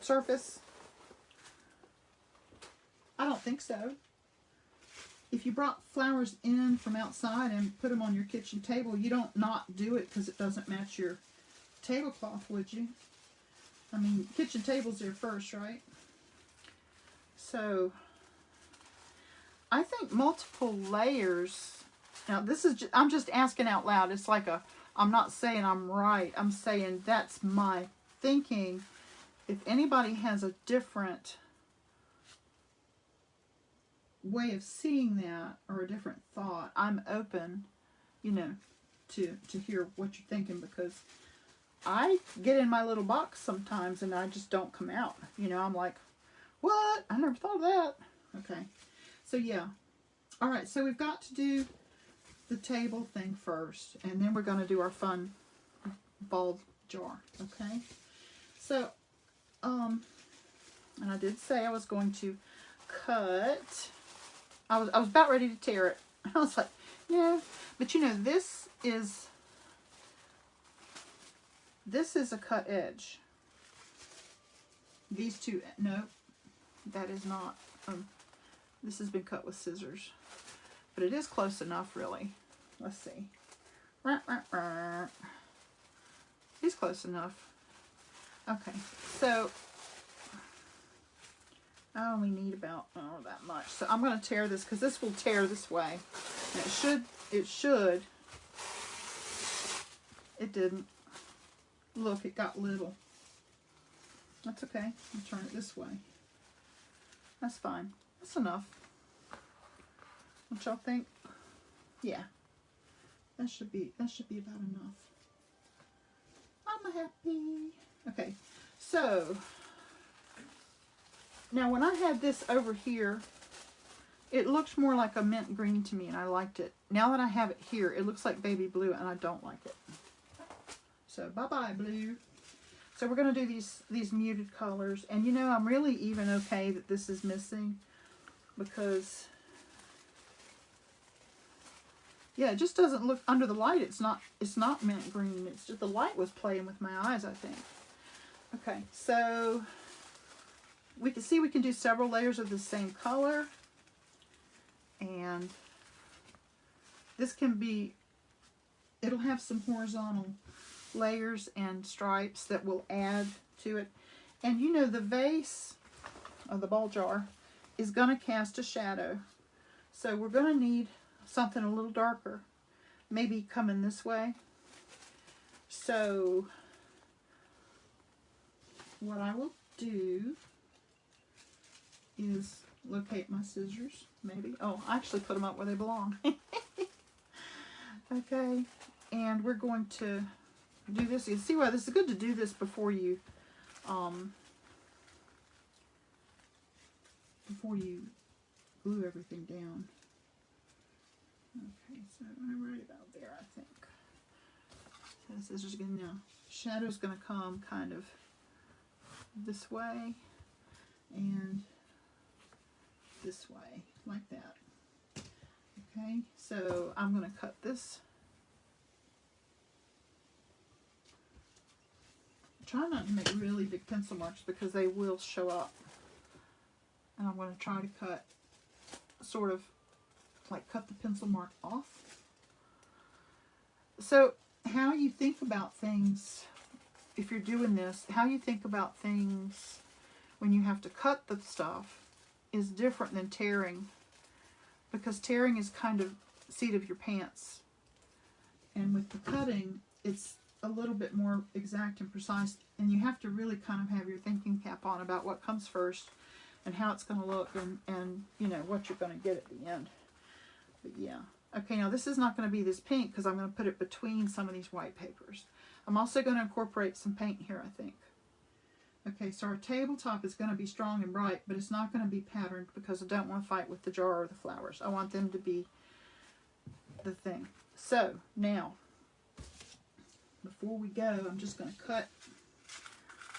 surface? I don't think so. If you brought flowers in from outside and put them on your kitchen table, you don't not do it because it doesn't match your tablecloth, would you? I mean, kitchen table's there first, right? So, I think multiple layers. Now, this is I'm just asking out loud. It's like I'm not saying I'm right. I'm saying that's my thinking. If anybody has a different way of seeing that or a different thought, I'm open, you know, to hear what you're thinking, because I get in my little box sometimes and I just don't come out. You know, I'm like, what? I never thought of that. Okay. So, yeah. All right. So, we've got to do the table thing first, and then we're going to do our fun ball jar. Okay. So, and I did say I was going to cut. I was about ready to tear it. I was like, yeah. But, you know, this is a cut edge. These two, no, that is not. This has been cut with scissors. But it is close enough, really. Let's see. It's close enough. Okay, so I only need about, that much. So I'm going to tear this, because this will tear this way. And it should. It didn't. Look, it got little. That's okay. I'll turn it this way. That's fine. That's enough. What y'all think? Yeah. That should be about enough. I'm happy. Okay. So now when I had this over here, it looked more like a mint green to me, and I liked it. Now that I have it here, it looks like baby blue, and I don't like it. So bye-bye, blue. So we're going to do these muted colors. And you know, I'm really even okay that this is missing, because, yeah, it just doesn't look, under the light, it's not mint green. It's just the light was playing with my eyes, I think. Okay, so we can see we can do several layers of the same color. And this can be, it'll have some horizontal layers and stripes that will add to it. And you know, the vase, or the ball jar, is going to cast a shadow. So we're going to need something a little darker. Maybe coming this way. So what I will do is locate my scissors, maybe. Oh, I actually put them up where they belong. Okay, and we're going to do this. You see why this is good to do this before you glue everything down. Okay, so I'm right about there, I think. So the scissors again now. Shadow's going to come kind of this way and this way, like that. Okay, so I'm going to cut this. Try not to make really big pencil marks because they will show up. And I'm going to try to cut, sort of like cut the pencil mark off. So how you think about things, if you're doing this, how you think about things when you have to cut the stuff is different than tearing. Because tearing is kind of seat of your pants. And with the cutting, it's a little bit more exact and precise. And you have to really kind of have your thinking cap on about what comes first and how it's going to look and you know, what you're going to get at the end. But yeah. Okay, now this is not going to be this pink because I'm going to put it between some of these white papers. I'm also going to incorporate some paint here, I think. Okay, so our tabletop is going to be strong and bright, but it's not going to be patterned because I don't want to fight with the jar or the flowers. I want them to be the thing. So, now, before we go, I'm just going to cut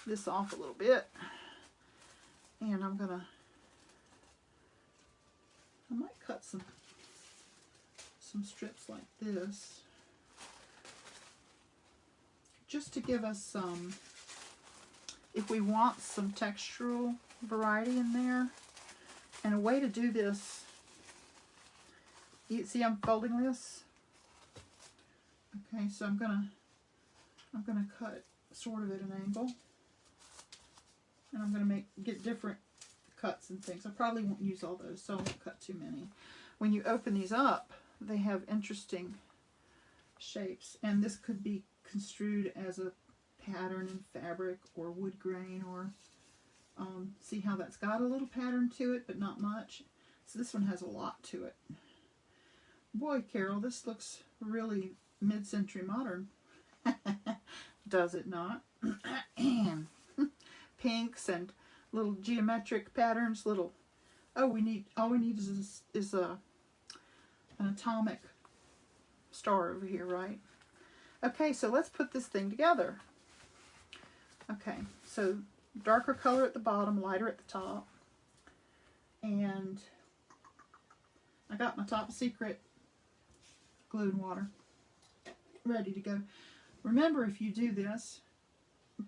this off a little bit. And I'm going to, I might cut some strips like this, just to give us some, if we want some textural variety in there. And a way to do this, you see I'm folding this. Okay, so I'm gonna cut sort of at an angle. And I'm going to get different cuts and things. I probably won't use all those, so I won't cut too many. When you open these up, they have interesting shapes, and this could be construed as a pattern in fabric or wood grain, or see how that's got a little pattern to it, but not much. So this one has a lot to it. Boy, Carol, this looks really mid-century modern. Does it not? Pinks and little geometric patterns, little. Oh, all we need is an atomic star over here, right? Okay, so let's put this thing together. Okay, so darker color at the bottom, lighter at the top. And I got my top secret glue and water ready to go. Remember, if you do this,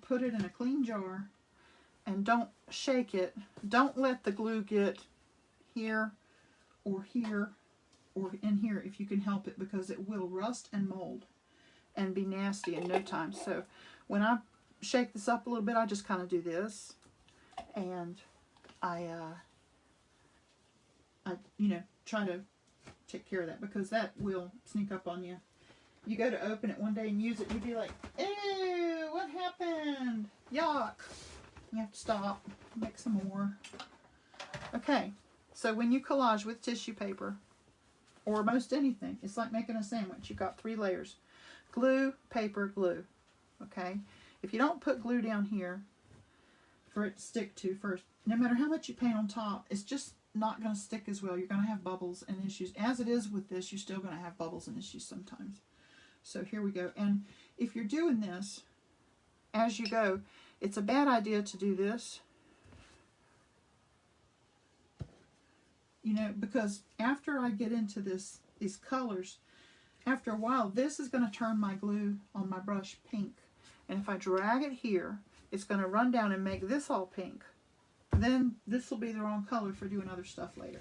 put it in a clean jar and don't shake it. Don't let the glue get here or here or in here if you can help it, because it will rust and mold and be nasty in no time. So when I shake this up a little bit, I just kind of do this, and I try to take care of that, because that will sneak up on you. You go to open it one day and use it, you'd be like, ew, what happened? Yuck. You have to stop, make some more. Okay, so when you collage with tissue paper, or most anything, it's like making a sandwich. You've got 3 layers. Glue, paper, glue. Okay? If you don't put glue down here for it to stick to first, no matter how much you paint on top, it's just not going to stick as well. You're going to have bubbles and issues. As it is with this, you're still going to have bubbles and issues sometimes. So here we go. And if you're doing this as you go, it's a bad idea to do this. You know, because after I get into these colors, after a while, this is going to turn my glue on my brush pink. And if I drag it here, it's going to run down and make this all pink. Then this will be the wrong color for doing other stuff later.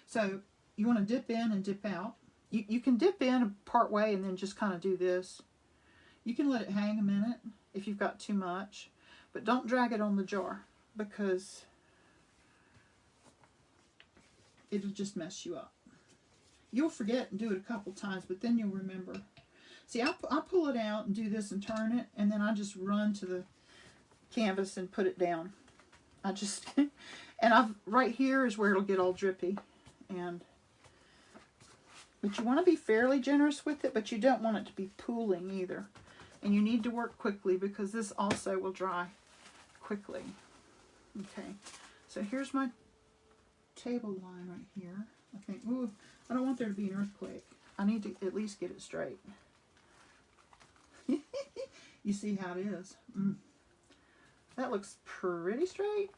So you want to dip in and dip out. You can dip in part way and then just kind of do this. You can let it hang a minute if you've got too much, but don't drag it on the jar, because it'll just mess you up. You'll forget and do it a couple times, but then you'll remember. See, I pull it out and do this and turn it, and then I just run to the canvas and put it down. I just, and right here is where it'll get all drippy. But you want to be fairly generous with it, but you don't want it to be pooling either. And you need to work quickly, because this also will dry quickly. Okay, so here's my table line right here. I think, ooh, I don't want there to be an earthquake. I need to at least get it straight. You see how it is. That looks pretty straight.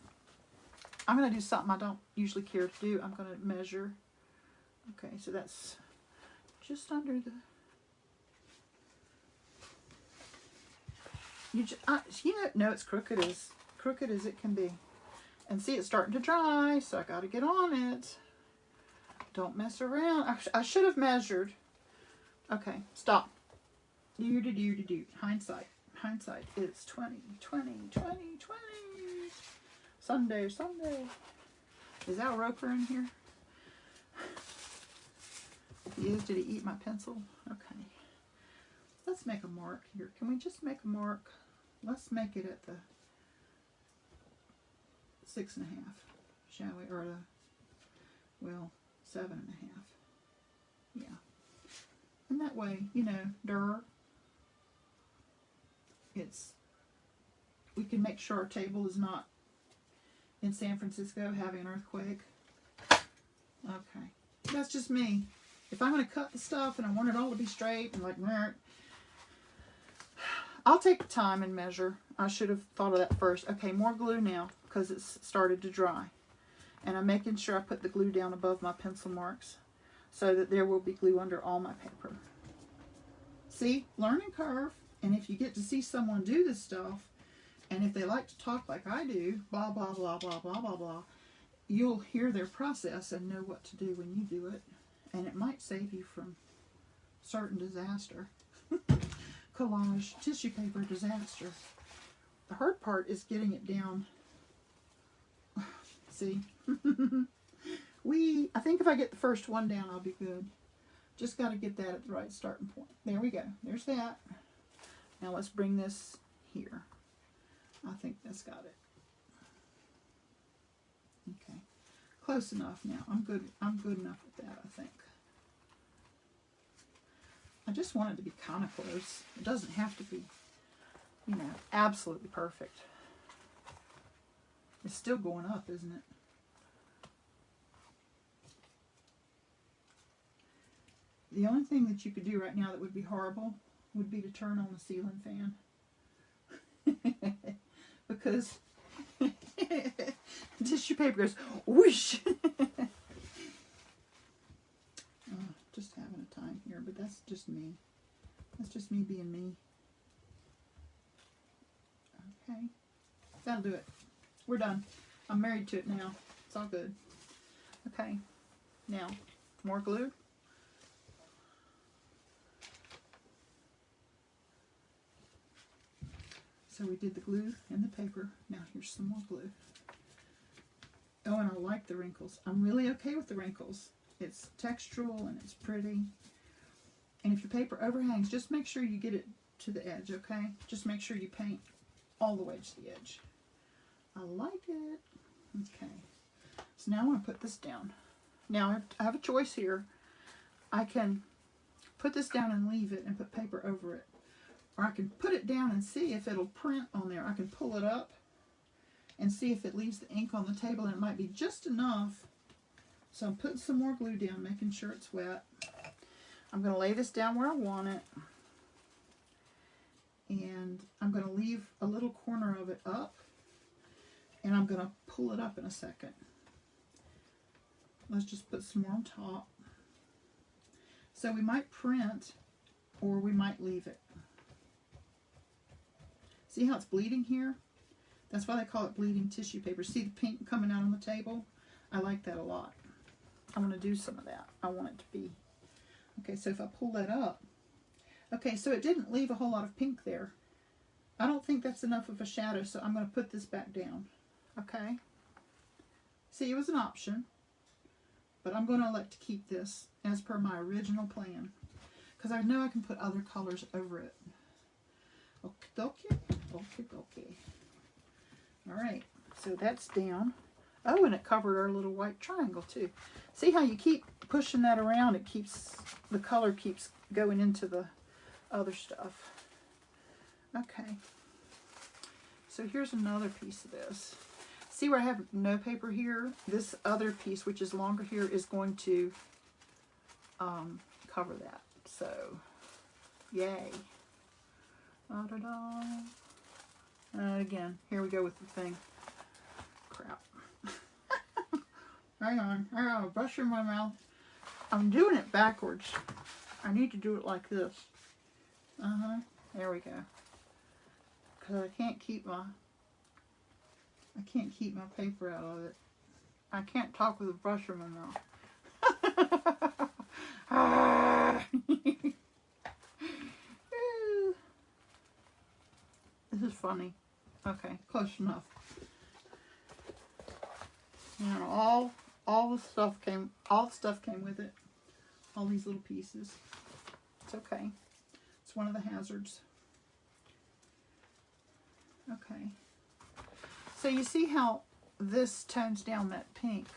I'm going to do something I don't usually care to do. I'm going to measure. Okay, so that's just under the... No, it's crooked as it can be. And see, it's starting to dry, so I got to get on it. Don't mess around. I should have measured. Okay, stop. Do. Hindsight. Hindsight is 20. Sunday. Is Al Roper in here? If he is, did he eat my pencil? Okay. Let's make a mark here. Can we just make a mark? Let's make it at the 6.5, shall we? Or the, well, 7.5. Yeah. And that way, we can make sure our table is not in San Francisco having an earthquake. Okay. That's just me. If I'm going to cut the stuff and I want it all to be straight and like, I'll take the time and measure. I should have thought of that first. Okay, more glue now, because it's started to dry. And I'm making sure I put the glue down above my pencil marks so that there will be glue under all my paper. See? Learning curve. And if you get to see someone do this stuff, and if they like to talk like I do, blah, blah, blah, blah, blah, blah, blah, you'll hear their process and know what to do when you do it. And it might save you from certain disaster. Collage, tissue paper disaster. The hard part is getting it down see. I think if I get the first one down, I'll be good. Just got to get that at the right starting point. There we go. There's that. Now let's bring this here. I think that's got it. Okay. Close enough now. I'm good enough with that, I think. I just want it to be kind of close. It doesn't have to be, you know, absolutely perfect. It's still going up, isn't it? The only thing that you could do right now that would be horrible would be to turn on the ceiling fan. Because tissue paper goes whoosh. Just having a time here, but that's just me. That's just me being me. Okay. That'll do it. We're done. I'm married to it now. It's all good. Okay. Now, more glue. So we did the glue and the paper. Now here's some more glue. Oh, and I like the wrinkles. I'm really okay with the wrinkles. It's textural and it's pretty. And if your paper overhangs, just make sure you get it to the edge, okay? Just make sure you paint all the way to the edge. I like it. Okay. So now I want to put this down. Now I have a choice here. I can put this down and leave it and put paper over it. Or I can put it down and see if it'll print on there. I can pull it up and see if it leaves the ink on the table, and it might be just enough. So I'm putting some more glue down, making sure it's wet. I'm going to lay this down where I want it. And I'm going to leave a little corner of it up. And I'm going to pull it up in a second. Let's just put some more on top. So we might print or we might leave it. See how it's bleeding here? That's why they call it bleeding tissue paper. See the pink coming out on the table? I like that a lot. I want to do some of that. I want it to be... Okay, so if I pull that up... Okay, so it didn't leave a whole lot of pink there. I don't think that's enough of a shadow, so I'm going to put this back down. Okay? See, it was an option. But I'm going to elect to keep this as per my original plan. Because I know I can put other colors over it. Okay. Alright, so that's down. Oh, and it covered our little white triangle too. See how you keep pushing that around, it keeps, the color keeps going into the other stuff. Okay. So here's another piece of this. See where I have no paper here? This other piece, which is longer here, is going to cover that. So, yay. Da-da-da. Again, here we go with the thing. Crap. Hang on. I got a brush in my mouth. I'm doing it backwards. I need to do it like this. There we go. Because I can't keep my paper out of it. I can't talk with a brush in my mouth. This is funny. Okay, close enough. And all the stuff came with it. All these little pieces. It's okay. It's one of the hazards. Okay. So you see how this tones down that pink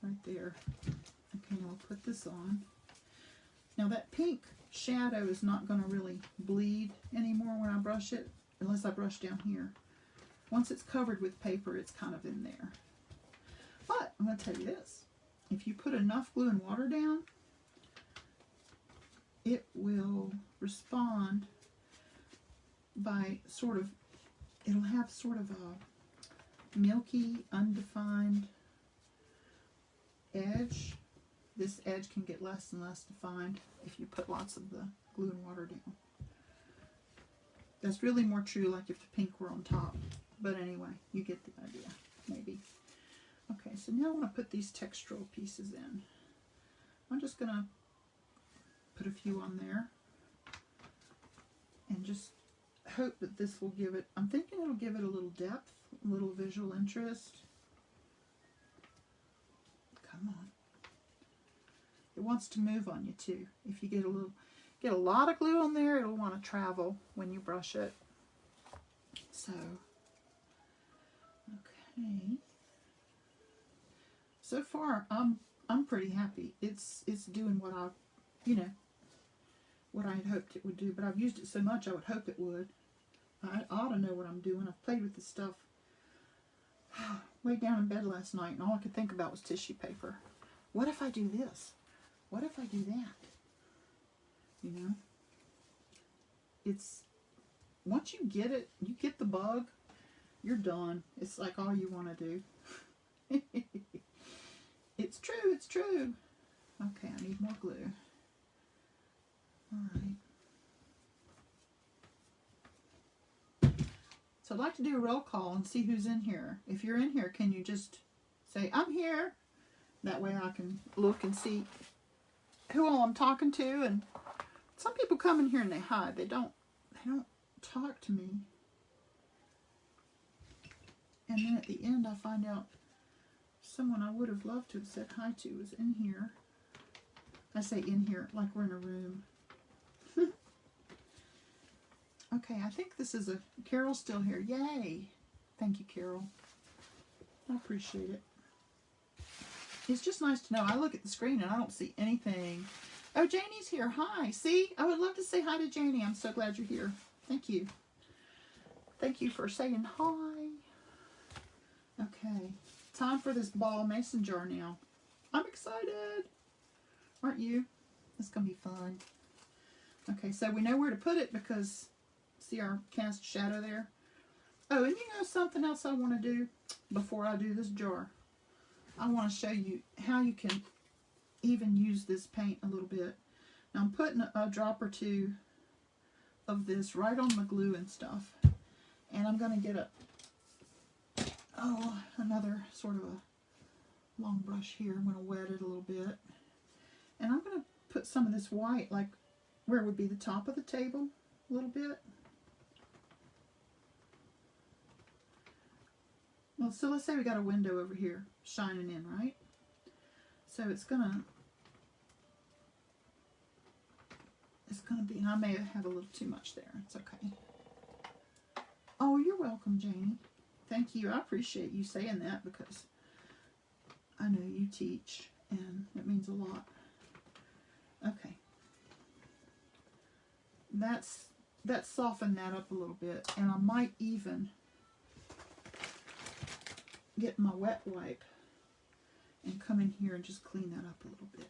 right there. Okay, now I'll put this on. Now that pink shadow is not going to really bleed anymore when I brush it, unless I brush down here. Once it's covered with paper, it's kind of in there. But I'm going to tell you this. If you put enough glue and water down, it will respond by sort of, it'll have sort of a milky, undefined edge. This edge can get less and less defined if you put lots of the glue and water down. That's really more true like if the pink were on top. But anyway, you get the idea, maybe. Okay, so now I want to put these textural pieces in. I'm just going to put a few on there. And just hope that this will give it, I'm thinking it'll give it a little depth, a little visual interest. wants to move on you too. If you get a lot of glue on there, it'll want to travel when you brush it. So, okay. So far, I'm pretty happy. It's doing what I, what I had hoped it would do. But I've used it so much, I would hope it would. I ought to know what I'm doing. I've played with this stuff way down in bed last night, and all I could think about was tissue paper. What if I do this? What if I do that? It's, once you get it, you get the bug, you're done. It's like all you want to do. It's true, it's true. Okay, I need more glue. Alright. So I'd like to do a roll call and see who's in here. If you're in here, can you just say, I'm here? That way I can look and see who all I'm talking to. And some people come in here and they hide. They don't talk to me. And then at the end I find out someone I would have loved to have said hi to was in here. I say in here like we're in a room. Okay, I think this is Carol's still here. Yay! Thank you, Carol. I appreciate it. It's just nice to know. I look at the screen and I don't see anything. Oh, Janie's here. Hi. See? I would love to say hi to Janie. I'm so glad you're here. Thank you. Thank you for saying hi. Okay. Time for this ball mason jar now. I'm excited. Aren't you? It's going to be fun. Okay, so we know where to put it because, see our cast shadow there? Oh, and something else I want to do before I do this jar. I want to show you how you can even use this paint a little bit. Now I'm putting a drop or two of this right on my glue and stuff. And I'm going to get another sort of a long brush here. I'm going to wet it a little bit. And I'm going to put some of this white, like where it would be the top of the table, a little bit. Well, so let's say we got a window over here shining in, right? So it's gonna be, and I may have a little too much there. It's okay. Oh, you're welcome, Janie. Thank you. I appreciate you saying that because I know you teach and it means a lot. Okay. That's softened that up a little bit, and I might even get my wet wipe and come in here and just clean that up a little bit.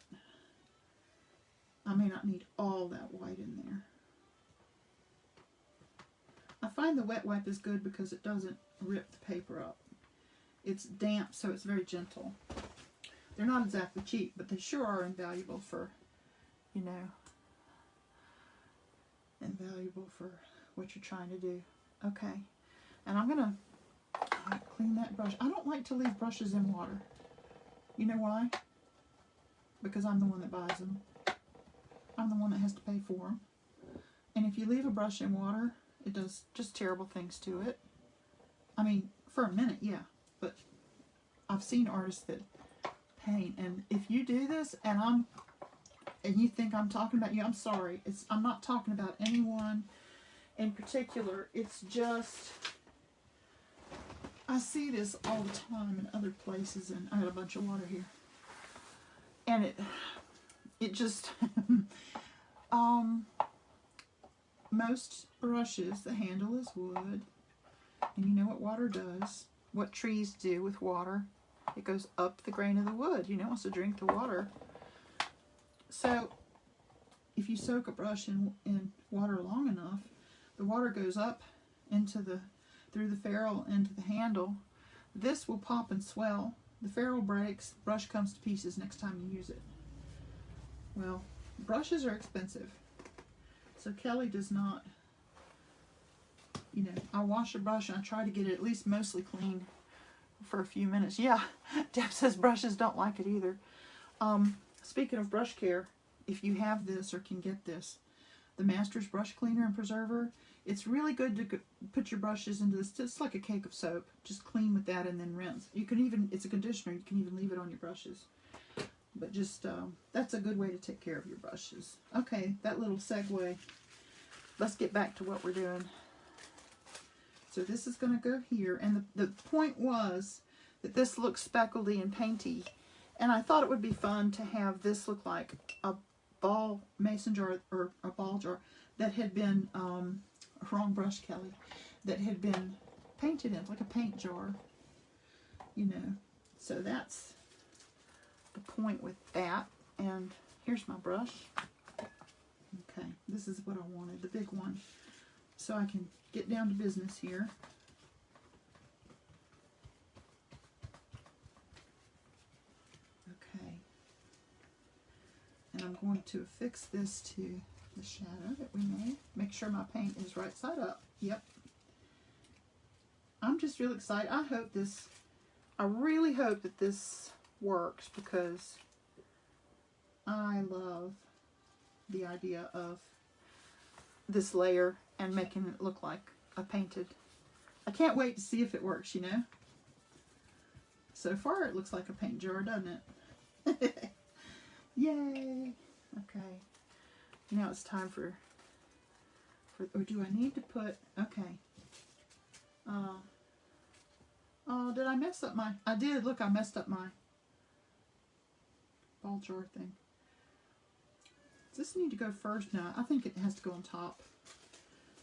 I may not need all that white in there. I find the wet wipe is good because it doesn't rip the paper up. It's damp, so it's very gentle. They're not exactly cheap, but they sure are invaluable for, invaluable for what you're trying to do. Okay, and I'm going to clean that brush. I don't like to leave brushes in water. You know why? Because I'm the one that buys them. I'm the one that has to pay for them. And if you leave a brush in water, it does just terrible things to it. I mean, for a minute, yeah. But I've seen artists that paint, and if you do this, and you think I'm talking about you, I'm sorry. I'm not talking about anyone in particular. It's just, I see this all the time in other places, and I got a bunch of water here. And it just, most brushes, the handle is wood, and you know what water does, what trees do with water. It goes up the grain of the wood, it wants to drink the water. So, if you soak a brush in water long enough, the water goes up through the ferrule into the handle. This will pop and swell. The ferrule breaks, the brush comes to pieces next time you use it. Well, brushes are expensive. So Kelly does not, I wash a brush and I try to get it at least mostly clean for a few minutes. Yeah, Deb says brushes don't like it either. Speaking of brush care, if you have this or can get this, the Masters Brush Cleaner and Preserver, it's really good to put your brushes into this. It's like a cake of soap. Just clean with that and then rinse. You can even, it's a conditioner, you can even leave it on your brushes. But just, that's a good way to take care of your brushes. Okay, that little segue. Let's get back to what we're doing. So this is going to go here. And the point was that this looks speckledy and painty. And I thought it would be fun to have this look like a ball mason jar, or a ball jar that had been, wrong brush, Kelly, that had been painted in, like a paint jar, you know. So that's the point with that. And here's my brush. Okay, this is what I wanted, the big one. So I can get down to business here. Okay. And I'm going to affix this to the shadow that we made. Make sure my paint is right side up. Yep. I'm just really excited. I really hope that this works, because I love the idea of this layer and making it look like a painted. I can't wait to see if it works, you know. So far it looks like a paint jar, doesn't it? Yay! Okay. Now it's time for, or do I need to put, okay. Oh, did I mess up my, I did, look, I messed up my ball jar thing. Does this need to go first? No, I think it has to go on top.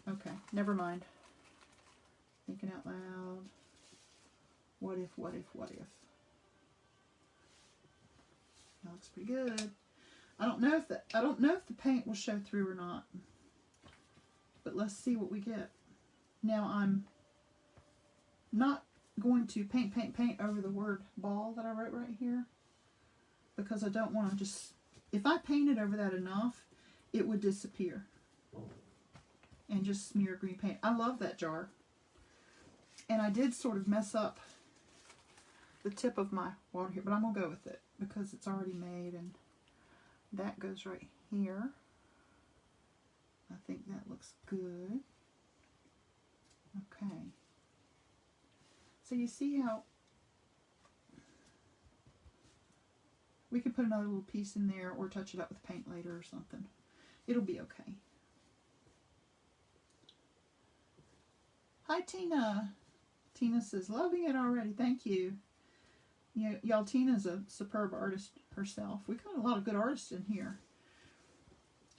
Okay, never mind. Thinking out loud. What if, what if, what if? That looks pretty good. I don't know if the paint will show through or not. But let's see what we get. Now I'm not going to paint over the word ball that I wrote right here, because I don't want to just, if I painted over that enough, it would disappear and just smear green paint. I love that jar. And I did sort of mess up the tip of my water here, but I'm going to go with it because it's already made, and that goes right here. I think that looks good. Okay. So you see how we could put another little piece in there or touch it up with paint later or something. It'll be okay. Hi, Tina. Tina says, loving it already. Thank you. Y'all, Tina's a superb artist herself. We've got a lot of good artists in here.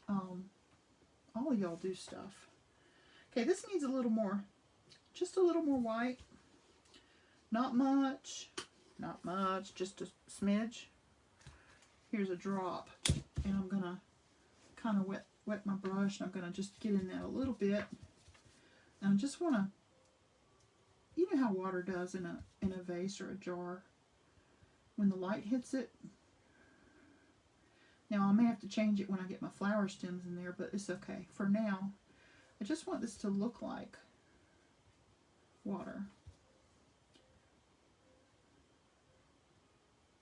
All of y'all do stuff. Okay, this needs a little more, just a little more white. Not much, just a smidge. Here's a drop, and I'm gonna kind of wet my brush, and I'm gonna just get in that a little bit. And I just wanna, you know how water does in a vase or a jar when the light hits it. Now I may have to change it when I get my flower stems in there, but it's okay. For now, I just want this to look like water.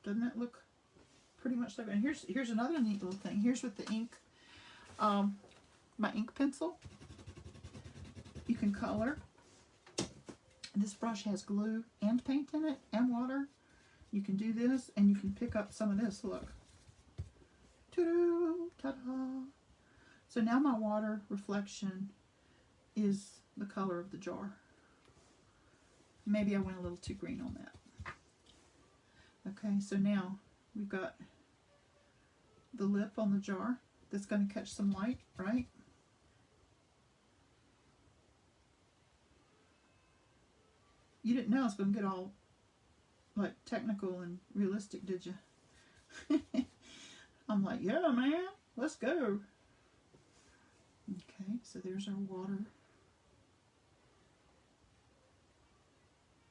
Doesn't that look pretty much like that? And here's another neat little thing. Here's with the ink, my ink pencil. You can color. This brush has glue and paint in it and water. You can do this, and you can pick up some of this. Look. Ta-da! So now my water reflection is the color of the jar. Maybe I went a little too green on that. Okay, so now we've got the lip on the jar that's going to catch some light, right? You didn't know I was going to get all like technical and realistic, did you? I'm like, yeah, man, let's go. Okay, so there's our water.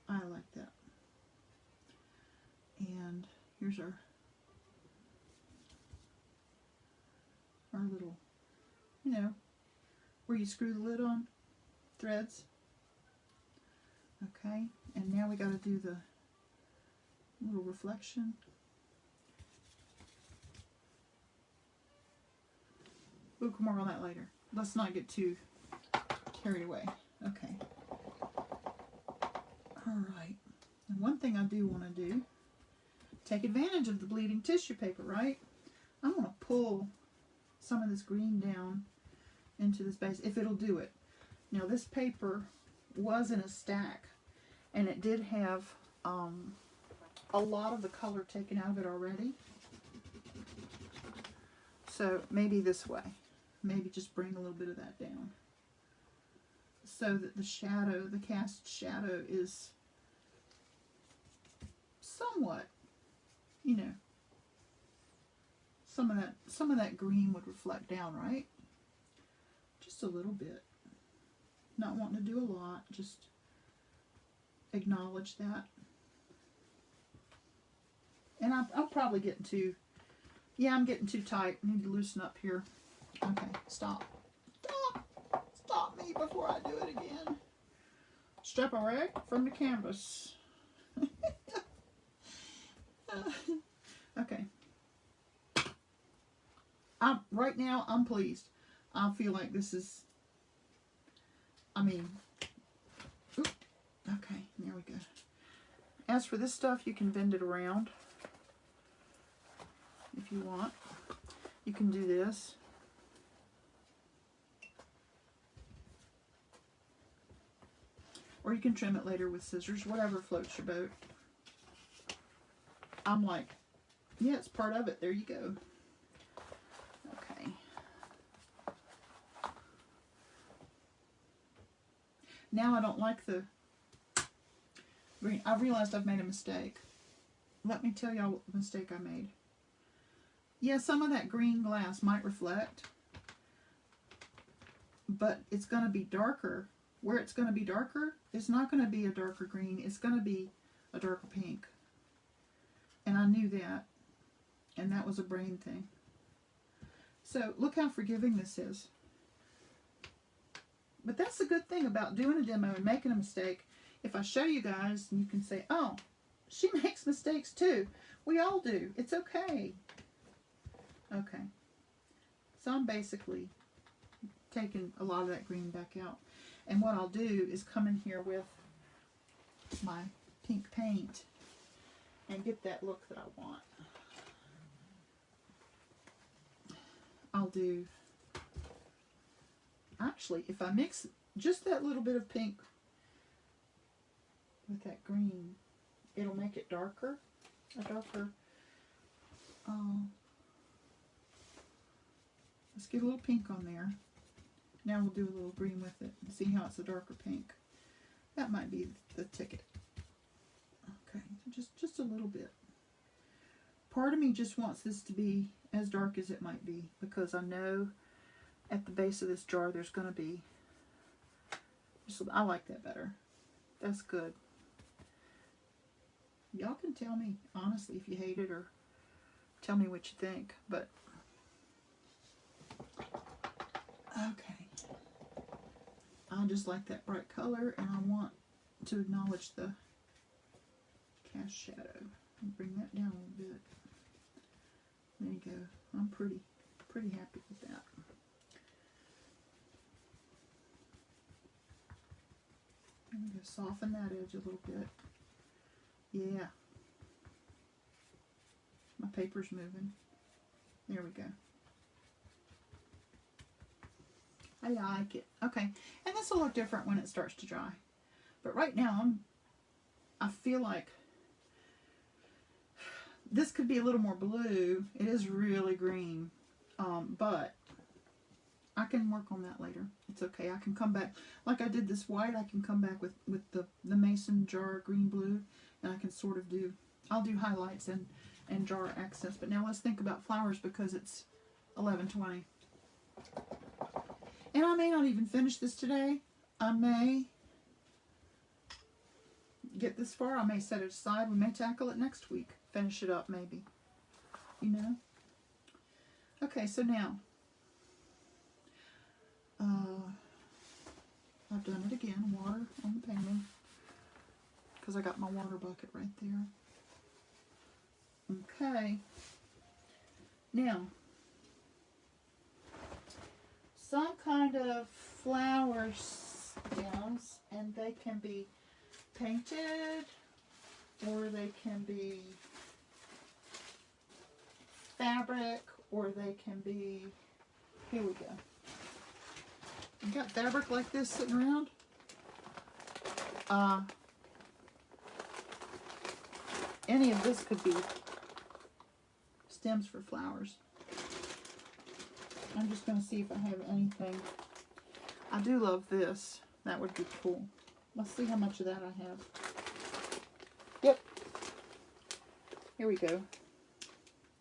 I like that. And here's our little, you know, where you screw the lid on, threads. Okay, and now we got to do the little reflection. We'll come more on that later. Let's not get too carried away. Okay. All right. And one thing I do want to do, take advantage of the bleeding tissue paper, right? I'm going to pull some of this green down into this base, if it'll do it. Now, this paper was in a stack, and it did have a lot of the color taken out of it already. So maybe this way. Maybe just bring a little bit of that down, so that the shadow, the cast shadow, is somewhat, you know, some of that green would reflect down, right? Just a little bit. Not wanting to do a lot, just acknowledge that. And I'm probably getting too, yeah, I'm getting too tight. I need to loosen up here. Okay, stop. Stop me before I do it again. Step away from the canvas. Okay. Right now, I'm pleased. I feel like this is, I mean, oops, okay, there we go. As for this stuff, you can bend it around if you want. You can do this. Or you can trim it later with scissors, whatever floats your boat. I'm like, yeah, it's part of it. There you go. Okay. Now I don't like the green. I've realized I've made a mistake. Let me tell y'all what mistake I made. Yeah, some of that green glass might reflect, but it's going to be darker. Where it's going to be darker, it's not going to be a darker green. It's going to be a darker pink. And I knew that. And that was a brain thing. So look how forgiving this is. But that's the good thing about doing a demo and making a mistake. If I show you guys, and you can say, oh, she makes mistakes too. We all do. It's okay. Okay. So I'm basically taking a lot of that green back out. And what I'll do is come in here with my pink paint and get that look that I want. I'll do, actually, if I mix just that little bit of pink with that green, it'll make it darker, let's get a little pink on there. Now we'll do a little green with it and see how it's a darker pink. That might be the ticket. Okay, just a little bit. Part of me just wants this to be as dark as it might be, because I know at the base of this jar there's going to be, I like that better. That's good. Y'all can tell me, honestly, if you hate it, or tell me what you think, but okay. I just like that bright color, and I want to acknowledge the cast shadow. Bring that down a little bit. There you go. I'm pretty happy with that. I'm going to soften that edge a little bit. Yeah. My paper's moving. There we go. I like it. Okay. And this will look different when it starts to dry. But right now, I feel like this could be a little more blue. It is really green. But I can work on that later. It's okay. I can come back. Like I did this white, I can come back with the mason jar green blue. And I can sort of do, I'll do highlights and jar accents. But now let's think about flowers, because it's 11:20. And I may not even finish this today. I may get this far. I may set it aside. We may tackle it next week. Finish it up, maybe. You know? Okay, so now, I've done it again. Water on the painting, because I got my water bucket right there. Okay. Now, some kind of flower stems, and they can be painted, or they can be fabric, or they can be, here we go. You got fabric like this sitting around? Any of this could be stems for flowers. I'm just going to see if I have anything. I do love this. That would be cool. Let's see how much of that I have. Yep. Here we go.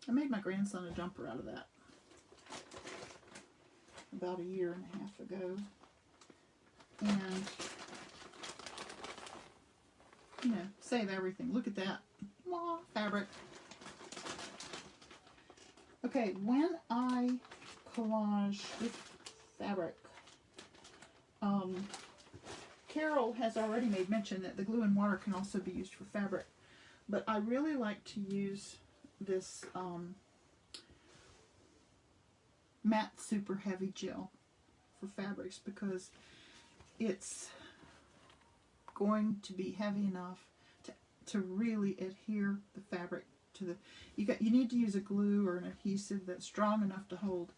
I made my grandson a jumper out of that about 1.5 years ago. And, you know, save everything. Look at that. Mwah, fabric. Okay, when I collage with fabric, Carol has already made mention that the glue and water can also be used for fabric, but I really like to use this matte super heavy gel for fabrics because it's going to be heavy enough to really adhere the fabric to the, you need to use a glue or an adhesive that's strong enough to hold.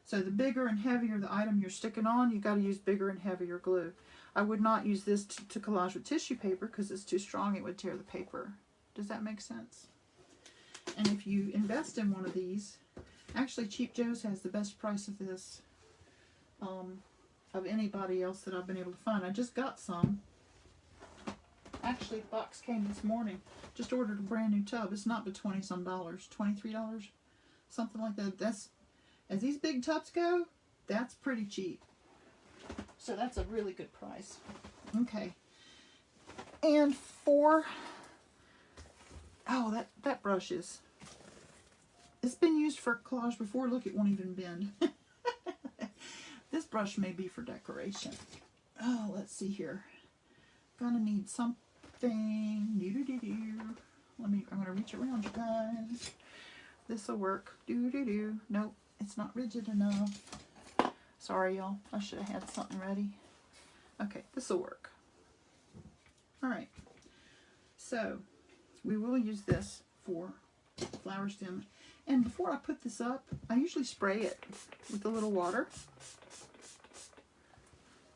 So the bigger and heavier the item you're sticking on, you got to use bigger and heavier glue. I would not use this to collage with tissue paper because it's too strong, it would tear the paper. Does that make sense? And if you invest in one of these, actually Cheap Joe's has the best price of this of anybody else that I've been able to find. I just got some. Actually, the box came this morning. Just ordered a brand new tub. It's not but $20-some, $23, something like that. That's, as these big tubs go, that's pretty cheap. So that's a really good price. Okay. And for, oh, that brush is, it's been used for collage before. Look, it won't even bend. This brush may be for decoration. Oh, let's see here. Gonna need something. I'm gonna reach around, you guys. This'll work. Nope, it's not rigid enough. Sorry, y'all. I should have had something ready. Okay, this'll work. Alright. So, we will use this for flower stem. And before I put this up, I usually spray it with a little water.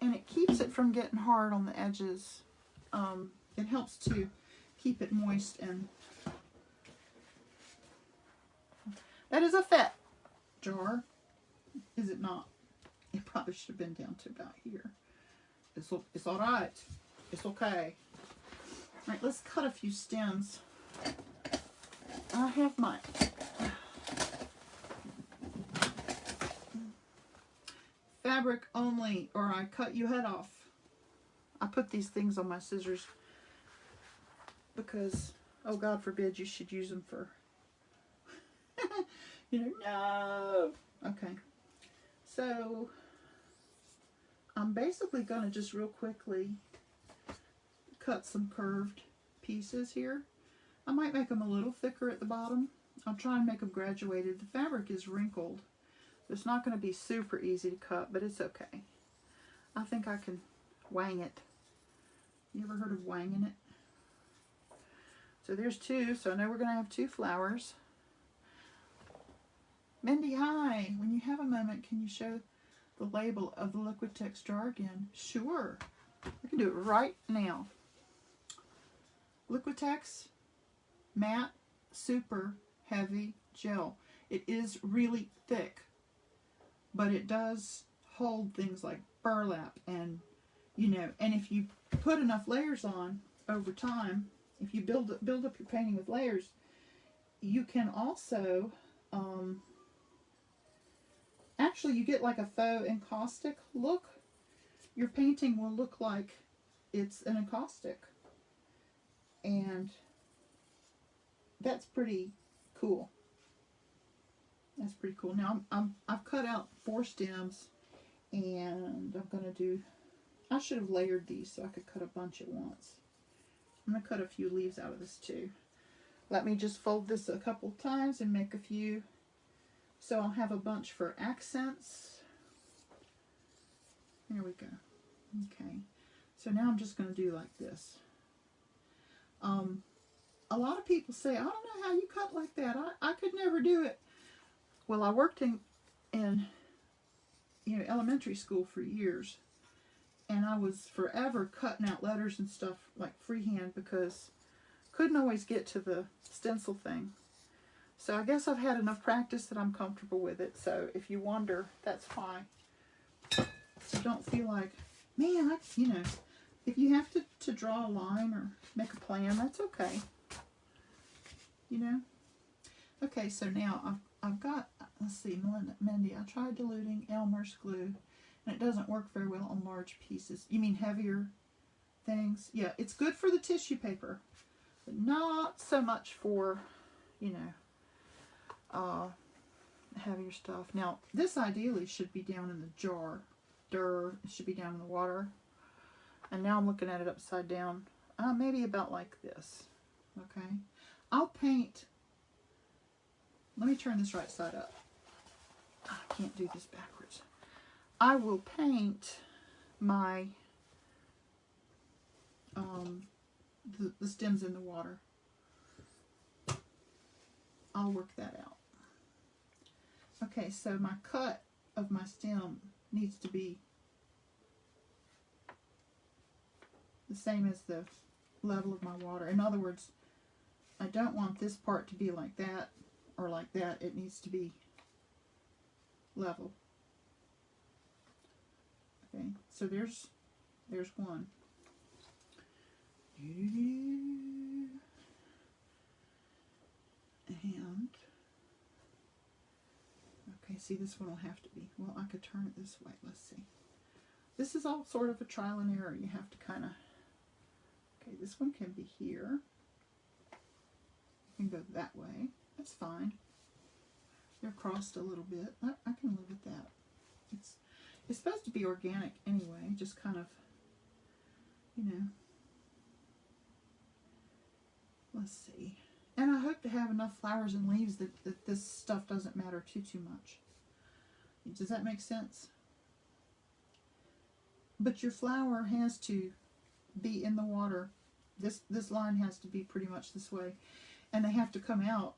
And it keeps it from getting hard on the edges. It helps to keep it moist. And that is a fat jar, is it not? It probably should have been down to about here. It's all right. It's okay. All right, let's cut a few stems. I have my fabric only, or I cut you head off. I put these things on my scissors because, oh God forbid, you should use them for, you know, no. Okay. So, I'm basically going to just real quickly cut some curved pieces here. I might make them a little thicker at the bottom. I'll try and make them graduated. The fabric is wrinkled. It's not going to be super easy to cut, but it's okay. I think I can wang it. You ever heard of wanging it? So there's two, so I know we're going to have 2 flowers. Mindy, hi. When you have a moment, can you show the label of the Liquitex jar again? Sure. I can do it right now. Liquitex Matte Super Heavy Gel. It is really thick, but it does hold things like burlap and, you know, and if you put enough layers on over time, if you build up your painting with layers, you can also, actually you get like a faux encaustic look. Your painting will look like it's an encaustic. And that's pretty cool. That's pretty cool. Now I've cut out 4 stems, and I'm gonna do, I should have layered these so I could cut a bunch at once. I'm gonna cut a few leaves out of this too. Let me just fold this a couple times and make a few, so I'll have a bunch for accents. There we go. Okay, so now I'm just gonna do like this. A lot of people say, I don't know how you cut like that. I could never do it. Well, I worked in elementary school for years, and I was forever cutting out letters and stuff like freehand because couldn't always get to the stencil thing. So I guess I've had enough practice that I'm comfortable with it. So if you wonder, that's fine. So don't feel like, man, if you have to draw a line or make a plan, that's okay. Okay, so now I've got, let's see, Mindy, I tried diluting Elmer's glue, and it doesn't work very well on large pieces. You mean heavier things? Yeah, it's good for the tissue paper, but not so much for, heavier stuff. Now, this ideally should be down in the jar. It should be down in the water. And now I'm looking at it upside down. Maybe about like this. Okay. I'll paint. Let me turn this right side up. I can't do this backwards. I will paint my the stems in the water. I'll work that out. Okay, so my cut of my stem needs to be the same as the level of my water. In other words, I don't want this part to be like that or like that. It needs to be level. Okay, so there's one. And okay, see, this one will have to be, well, I could turn it this way. Let's see. This is all sort of a trial and error. You have to kind of, okay, this one can be here. You can go that way. That's fine. They're crossed a little bit. I can live with that. It's supposed to be organic anyway, just kind of, let's see. And I hope to have enough flowers and leaves that this stuff doesn't matter too much. Does that make sense? But your flower has to be in the water. This line has to be pretty much this way. And they have to come out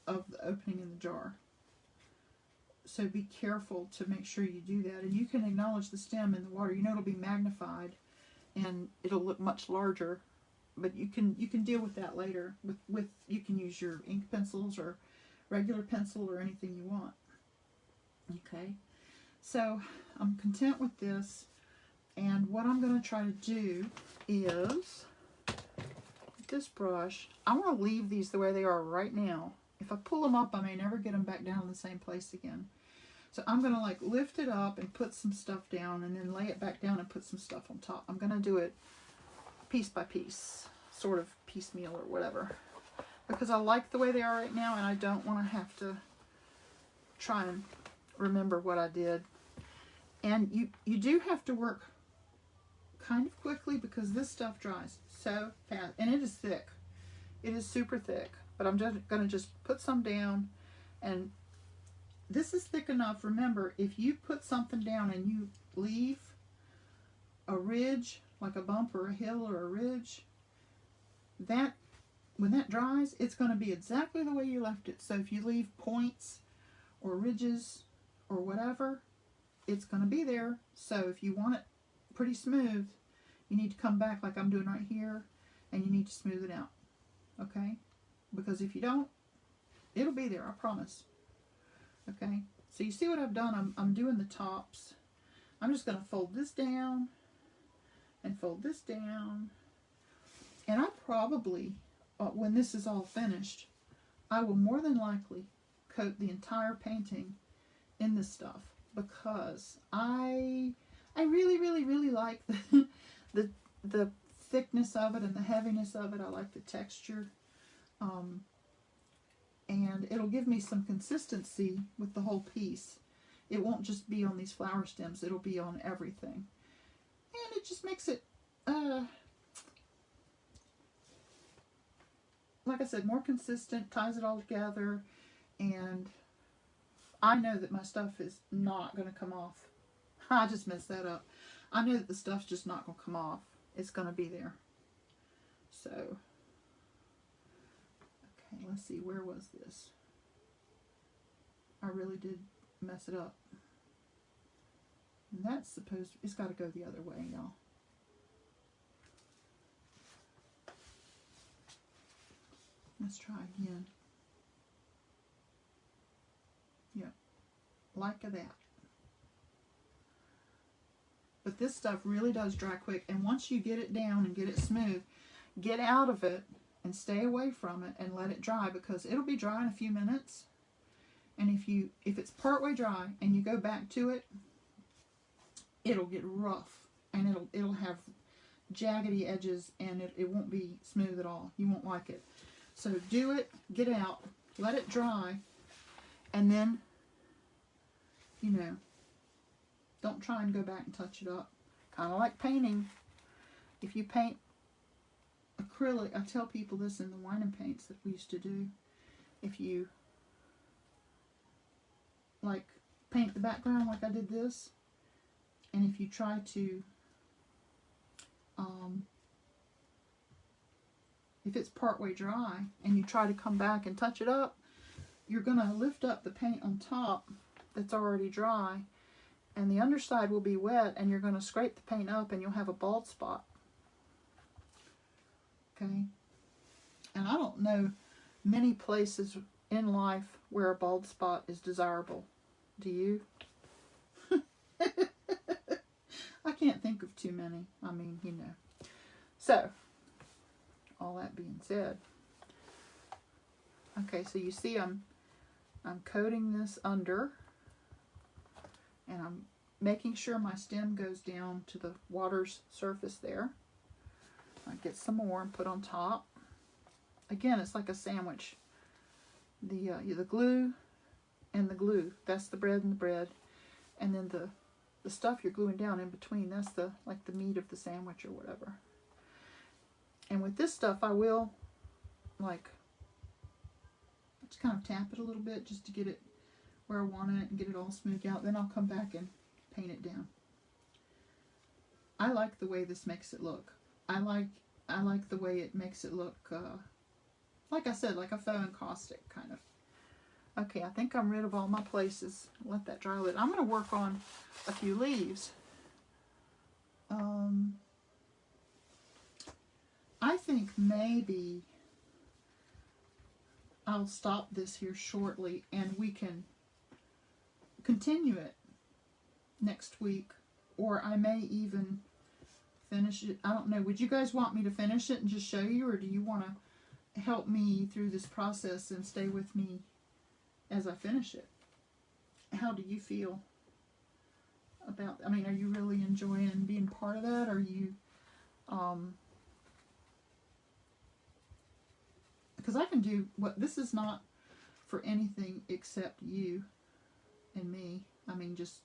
of the opening in the jar. So be careful to make sure you do that. And you can acknowledge the stem in the water. It'll be magnified and it'll look much larger. But you can deal with that later. With you can use your ink pencils or regular pencil or anything you want. Okay, so I'm content with this, and what I'm going to try to do is with this brush, I want to leave these the way they are right now. If I pull them up, I may never get them back down in the same place again. So I'm going to like lift it up and put some stuff down, and then lay it back down and put some stuff on top. I'm going to do it piece by piece, sort of piecemeal or whatever, because I like the way they are right now, and I don't want to have to try and remember what I did. And you do have to work kind of quickly because this stuff dries so fast, and it is thick. It is super thick, but I'm just going to just put some down, and this is thick enough. Remember, if you put something down and you leave a ridge, like a bump or a hill or a ridge, that when that dries, it's going to be exactly the way you left it. So if you leave points or ridges or whatever, it's going to be there. So if you want it pretty smooth, you need to come back like I'm doing right here, and you need to smooth it out. Okay? Because if you don't, it'll be there, I promise. Okay? So you see what I've done? I'm doing the tops. I'm just going to fold this down and fold this down. And I probably, when this is all finished, I will more than likely coat the entire painting in this stuff, because I really like the thickness of it and the heaviness of it. I like the texture, and it'll give me some consistency with the whole piece. It won't just be on these flower stems, it'll be on everything, and it just makes it like I said, more consistent, ties it all together, and I know that my stuff is not going to come off. I just messed that up. I know that the stuff's just not going to come off. It's going to be there. So, okay, let's see, where was this? I really did mess it up. And that's supposed, it's got to go the other way, y'all. Let's try again. Yep, like that. But this stuff really does dry quick, and once you get it down and get it smooth, get out of it and stay away from it and let it dry, because it'll be dry in a few minutes. And if it's partway dry and you go back to it, it'll get rough and it'll have jaggedy edges, and it won't be smooth at all. You won't like it. So do it, get out, let it dry, and then, you know, don't try and go back and touch it up. Kind of like painting. If you paint acrylic, I tell people this in the wine and paints that we used to do. If you like paint the background like I did this, and if you try to, if it's partway dry and you try to come back and touch it up, you're going to lift up the paint on top that's already dry, and the underside will be wet, and you're going to scrape the paint up and you'll have a bald spot. Okay? And I don't know many places in life where a bald spot is desirable. Do you? I can't think of too many. I mean, you know. So, all that being said, okay, so you see I'm coating this under, and I'm making sure my stem goes down to the water's surface there. I get some more and put on top. Again, it's like a sandwich. The glue and the glue, that's the bread and the bread, and then the stuff you're gluing down in between, that's like the meat of the sandwich or whatever. And with this stuff, I will like just kind of tap it a little bit just to get it where I want it and get it all smoothed out. Then I'll come back and paint it down. I like the way this makes it look. I like the way it makes it look, like I said, like a faux encaustic kind of. Okay, I think I'm rid of all my places. Let that dry a little. I'm going to work on a few leaves. I think maybe I'll stop this here shortly and we can continue it next week, or I may even finish it. I don't know. Would you guys want me to finish it and just show you, or do you want to help me through this process and stay with me as I finish it? How do you feel about, I mean, are you really enjoying being part of that? Are you, because I can do what, this is not for anything except you and me. I mean, just,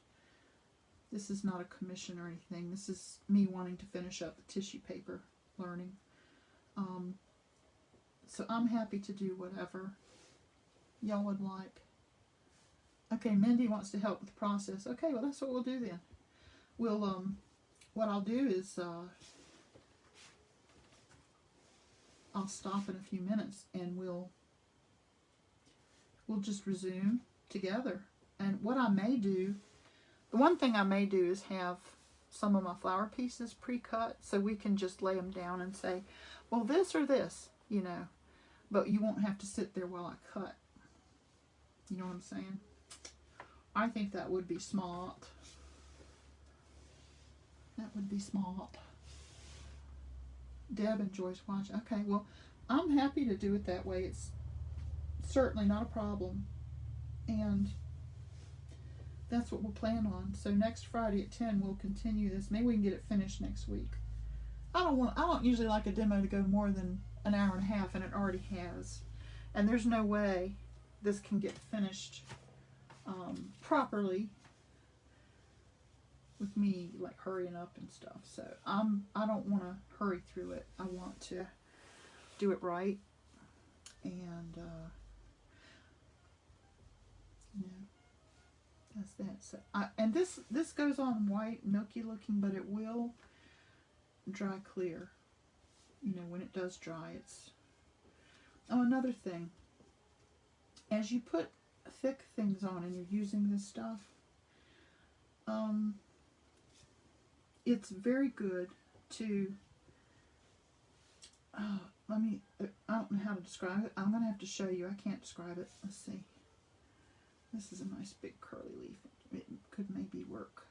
this is not a commission or anything. This is me wanting to finish up the tissue paper learning. So I'm happy to do whatever y'all would like. Okay, Mindy wants to help with the process. Okay, well that's what we'll do then. We'll, what I'll do is, I'll stop in a few minutes and we'll just resume together. And what I may do, the one thing I may do is have some of my flower pieces pre-cut so we can just lay them down and say, well, this or this, you know, but you won't have to sit there while I cut. You know what I'm saying? I think that would be smart. That would be smart. Deb enjoys watching. Okay, well, I'm happy to do it that way. It's certainly not a problem. And that's what we'll plan on. So next Friday at 10, we'll continue this. Maybe we can get it finished next week. I don't usually like a demo to go more than an hour and a half, and it already has. And there's no way this can get finished properly with me like hurrying up and stuff. So I don't want to hurry through it. I want to do it right, and you know, that's that. So and this goes on white, milky looking, but it will dry clear. You know, when it does dry, it's. Oh, another thing. As you put thick things on and you're using this stuff, it's very good to, I don't know how to describe it. I'm going to have to show you. I can't describe it. Let's see. This is a nice big curly leaf. It could maybe work.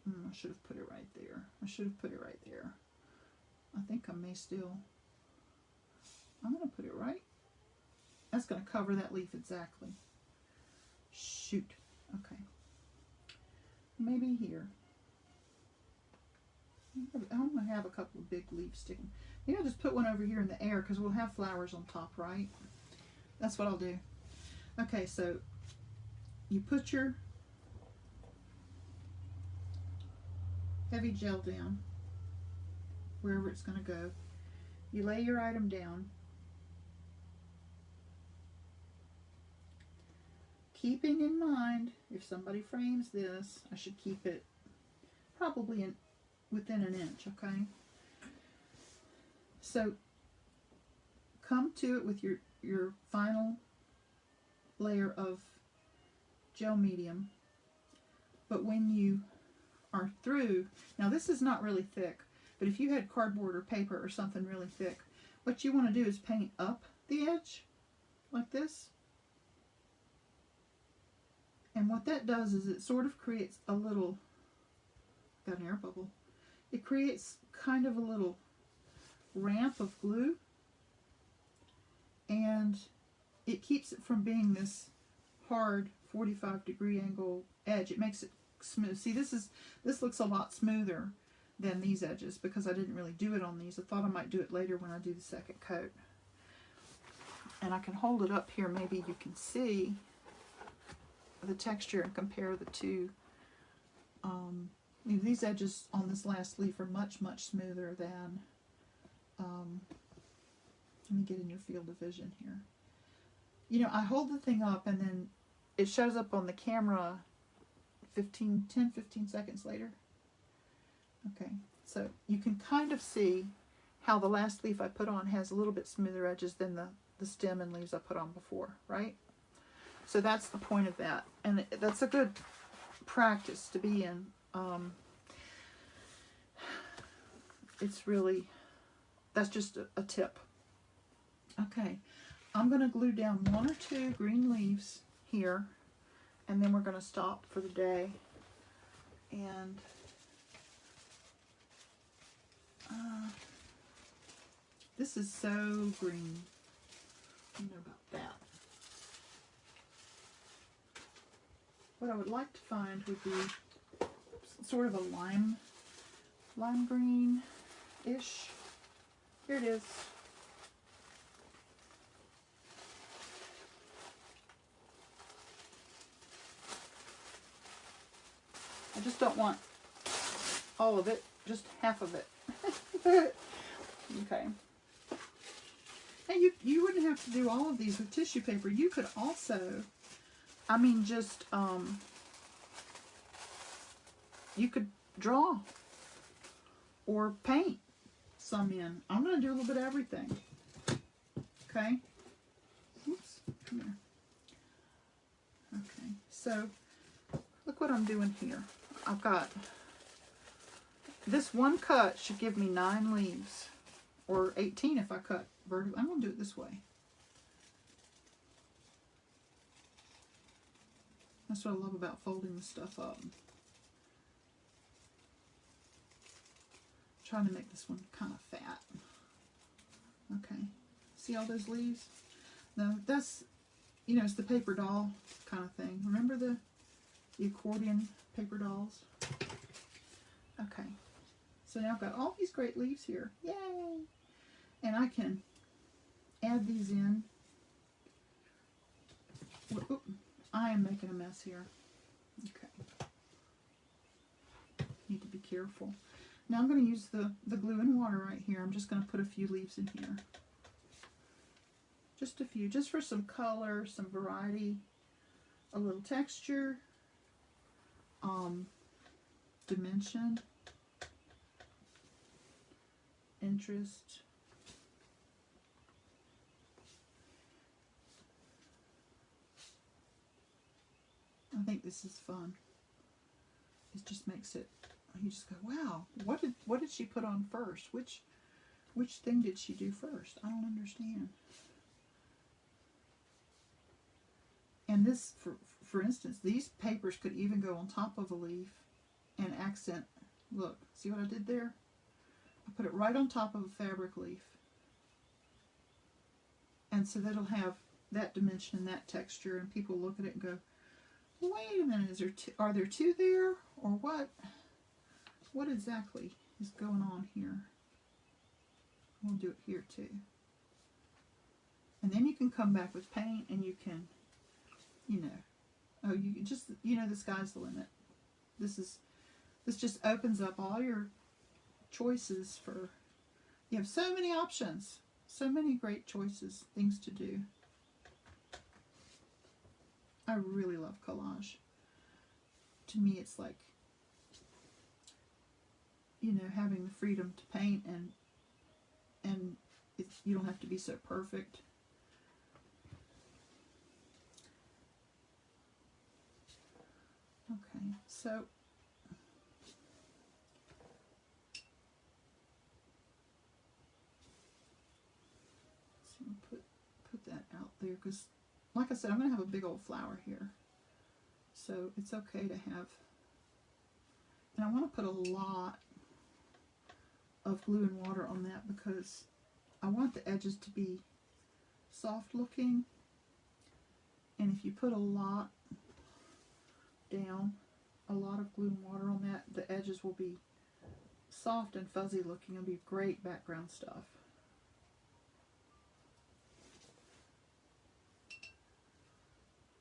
I should have put it right there. I should have put it right there. I think I may still. I'm going to put it right. That's going to cover that leaf exactly. Shoot. Okay. Maybe here. I'm going to have a couple of big leaves sticking. Maybe I'll just put one over here in the air because we'll have flowers on top, right? That's what I'll do. Okay, so you put your heavy gel down wherever it's going to go. You lay your item down, keeping in mind if somebody frames this, I should keep it probably within an inch, okay? So come to it with your final layer of gel medium, but when you are through, now this is not really thick, but if you had cardboard or paper or something really thick, what you want to do is paint up the edge like this. And what that does is it sort of creates a little, got an air bubble, it creates kind of a little ramp of glue, and it keeps it from being this hard 45-degree angle edge. It makes it smooth. See, this looks a lot smoother than these edges because I didn't really do it on these. I thought I might do it later when I do the second coat. And I can hold it up here. Maybe you can see the texture and compare the two. These edges on this last leaf are much, much smoother than, let me get in your field of vision here. You know, I hold the thing up and then it shows up on the camera 10, 15 seconds later. Okay, so you can kind of see how the last leaf I put on has a little bit smoother edges than the stem and leaves I put on before, right? So that's the point of that. And that's a good practice to be in. It's really, that's just a tip. Okay, I'm going to glue down 1 or 2 green leaves here, and then we're going to stop for the day. And this is so green. I don't know about that. What I would like to find would be sort of a lime green-ish. Here it is. I just don't want all of it, just half of it. Okay. And you wouldn't have to do all of these with tissue paper. You could also, I mean, just, you could draw or paint some in. I'm going to do a little bit of everything. Okay? Oops. Come here. Okay. So, look what I'm doing here. I've got, this one cut should give me 9 leaves. Or 18 if I cut vertically. I'm going to do it this way. That's what I love about folding the stuff up. Trying to make this one kind of fat. Okay. See all those leaves? No, that's, you know, it's the paper doll kind of thing. Remember the accordion paper dolls? Okay. So now I've got all these great leaves here. Yay! And I can add these in. Oop, I am making a mess here. Okay. Need to be careful. Now I'm going to use the glue and water right here. I'm just going to put a few leaves in here. Just a few, just for some color, some variety, a little texture, dimension, interest. this is fun. It just makes it, you just go, wow, what did she put on first? Which thing did she do first? I don't understand. And this, for instance, these papers could even go on top of a leaf and accent. Look, see what I did there? I put it right on top of a fabric leaf. And so that'll have that dimension and that texture, and people look at it and go, wait a minute, are there two there? Or what? What exactly is going on here? We'll do it here too. And then you can come back with paint and you can, you know, you just, you know, the sky's the limit. This just opens up all your choices for, you have so many options, so many great choices, things to do. I really love collage. To me, it's like, you know, having the freedom to paint, and you don't have to be so perfect. Okay, so put that out there, because like I said, I'm going to have a big old flower here, so it's okay to have, and I want to put a lot of glue and water on that because I want the edges to be soft looking, and if you put a lot down, a lot of glue and water on that, the edges will be soft and fuzzy looking. It'll be great background stuff.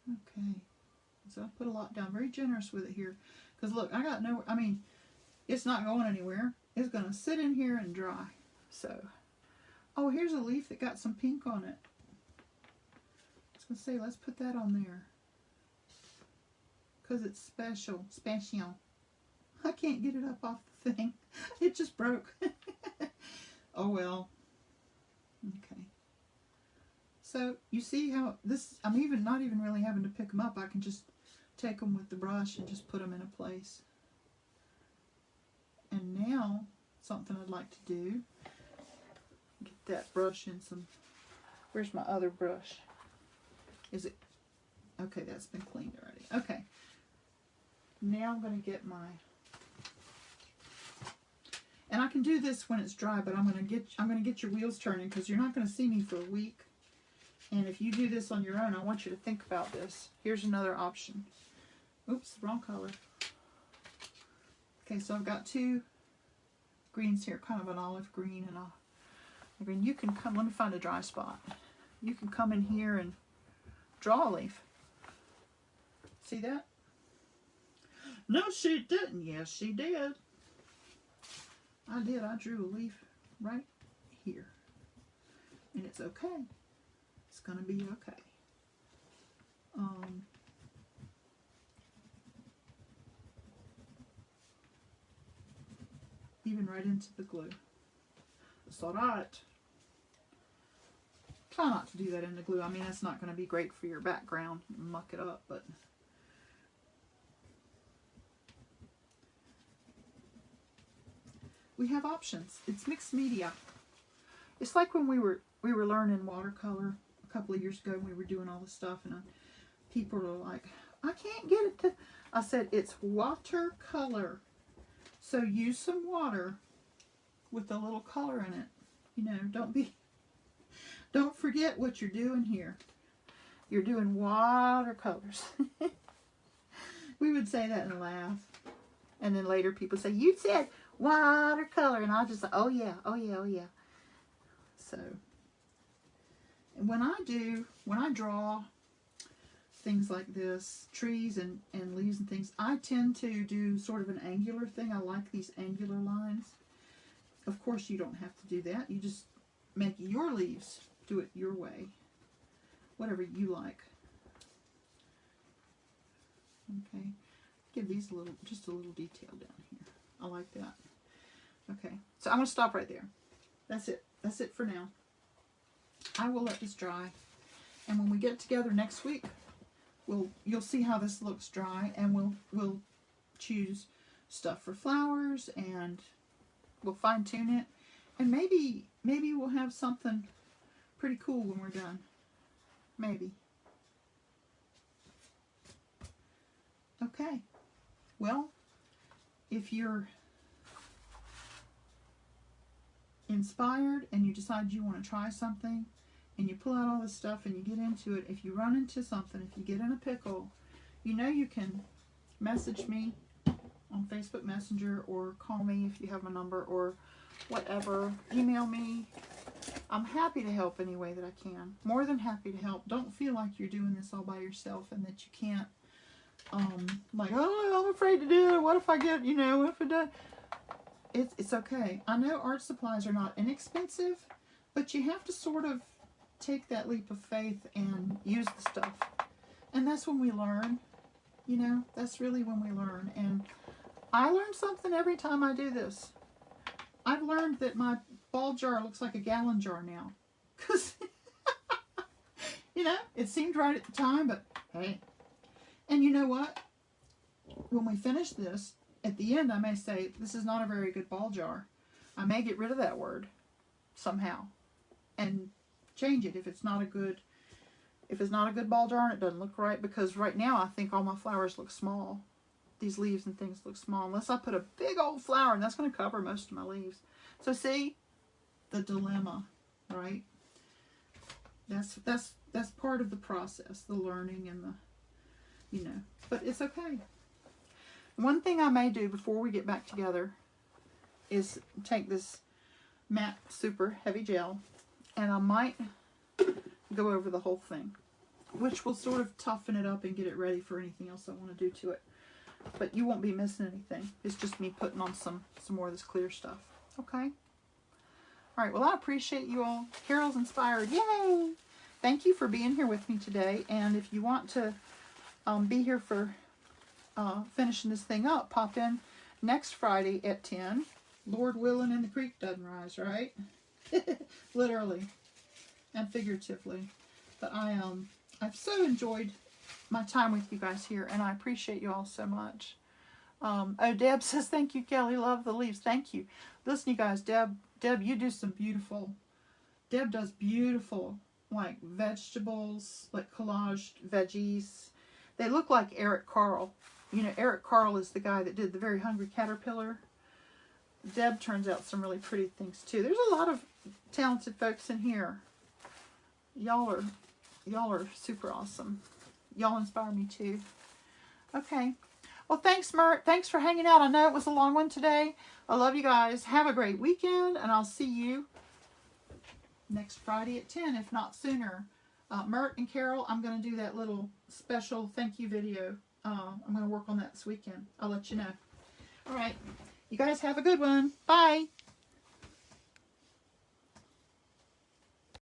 Okay, so I put a lot down, very generous with it here, because look, I got no, I mean, it's not going anywhere. It's going to sit in here and dry. So, oh, here's a leaf that got some pink on it. I was going to say, let's put that on there, because it's special. I can't get it up off the thing. It just broke. Oh well. Okay. So you see how this, I'm not even really having to pick them up. I can just take them with the brush and just put them in a place. And now, something I'd like to do, get that brush in some, where's my other brush? Is it, okay, that's been cleaned already. Okay. Now I'm going to get my, and I can do this when it's dry, but I'm going to get your wheels turning, because you're not going to see me for a week. And if you do this on your own, I want you to think about this. Here's another option. Oops, wrong color. Okay, so I've got two greens here, kind of an olive green and a green. You can come, let me find a dry spot. You can come in here and draw a leaf. See that? No, she didn't. Yes, she did. I did. I drew a leaf right here. And it's okay. It's going to be okay. Even right into the glue. It's alright. Try not to do that in the glue. I mean, it's not going to be great for your background. Muck it up, but we have options. It's mixed media. It's like when we were learning watercolor a couple of years ago, and we were doing all this stuff, and people were like, I can't get it to, I said, it's watercolor. So use some water with a little color in it. You know, don't forget what you're doing here. You're doing watercolors. We would say that and laugh. And then later people say, you said watercolor. And I'll just say, oh yeah, oh yeah, oh yeah. So, when I draw things like this, trees and leaves and things, I tend to do sort of an angular thing. I like these angular lines. Of course, you don't have to do that. You just make your leaves, do it your way, whatever you like. Okay, give these just a little detail down here. I like that. Okay, so I'm going to stop right there. That's it. That's it for now. I will let this dry. And when we get together next week, you'll see how this looks dry, and we'll choose stuff for flowers, and we'll fine tune it, and maybe we'll have something pretty cool when we're done. Maybe. Okay. Well, if you're inspired and you decide you want to try something, and you pull out all this stuff and you get into it, if you run into something, if you get in a pickle, you know you can message me on Facebook Messenger, or call me if you have my number, or whatever. Email me. I'm happy to help any way that I can. More than happy to help. Don't feel like you're doing this all by yourself and that you can't, like, oh, I'm afraid to do it. What if I get, what if it does? It's okay. I know art supplies are not inexpensive, but you have to sort of take that leap of faith and use the stuff. And that's when we learn, that's really when we learn. And I learn something every time I do this. I've learned that my ball jar looks like a gallon jar now. Because, it seemed right at the time, but hey. And you know what? When we finish this, at the end I may say, this is not a very good ball jar. I may get rid of that word somehow and change it if it's not a good ball jar and it doesn't look right, because right now I think all my flowers look small. These leaves and things look small, unless I put a big old flower, and that's going to cover most of my leaves. So see, the dilemma, right? That's part of the process, the learning and the, but it's okay. One thing I may do before we get back together is take this matte super heavy gel, and I might go over the whole thing, which will sort of toughen it up and get it ready for anything else I want to do to it. But you won't be missing anything. It's just me putting on some more of this clear stuff. Okay? Alright, well, I appreciate you all. Carol's inspired. Yay! Thank you for being here with me today. And if you want to be here for finishing this thing up, pop in next Friday at 10. Lord willing and the creek doesn't rise, right? Literally and figuratively. But I've so enjoyed my time with you guys here, and I appreciate you all so much. Oh, Deb says, thank you, Kelly. Love the leaves. Thank you. Listen, you guys, Deb, you do some beautiful, Deb does beautiful, like, vegetables, like collage veggies. They look like Eric Carle. Eric Carle is the guy that did The Very Hungry Caterpillar. Deb turns out some really pretty things, too. There's a lot of talented folks in here. Y'all are super awesome. Y'all inspire me too. Okay. Well, thanks, Mert. Thanks for hanging out. I know it was a long one today. I love you guys. Have a great weekend, and I'll see you next Friday at 10, if not sooner. Mert and Carol, I'm going to do that little special thank you video. I'm going to work on that this weekend. I'll let you know. All right. You guys have a good one. Bye.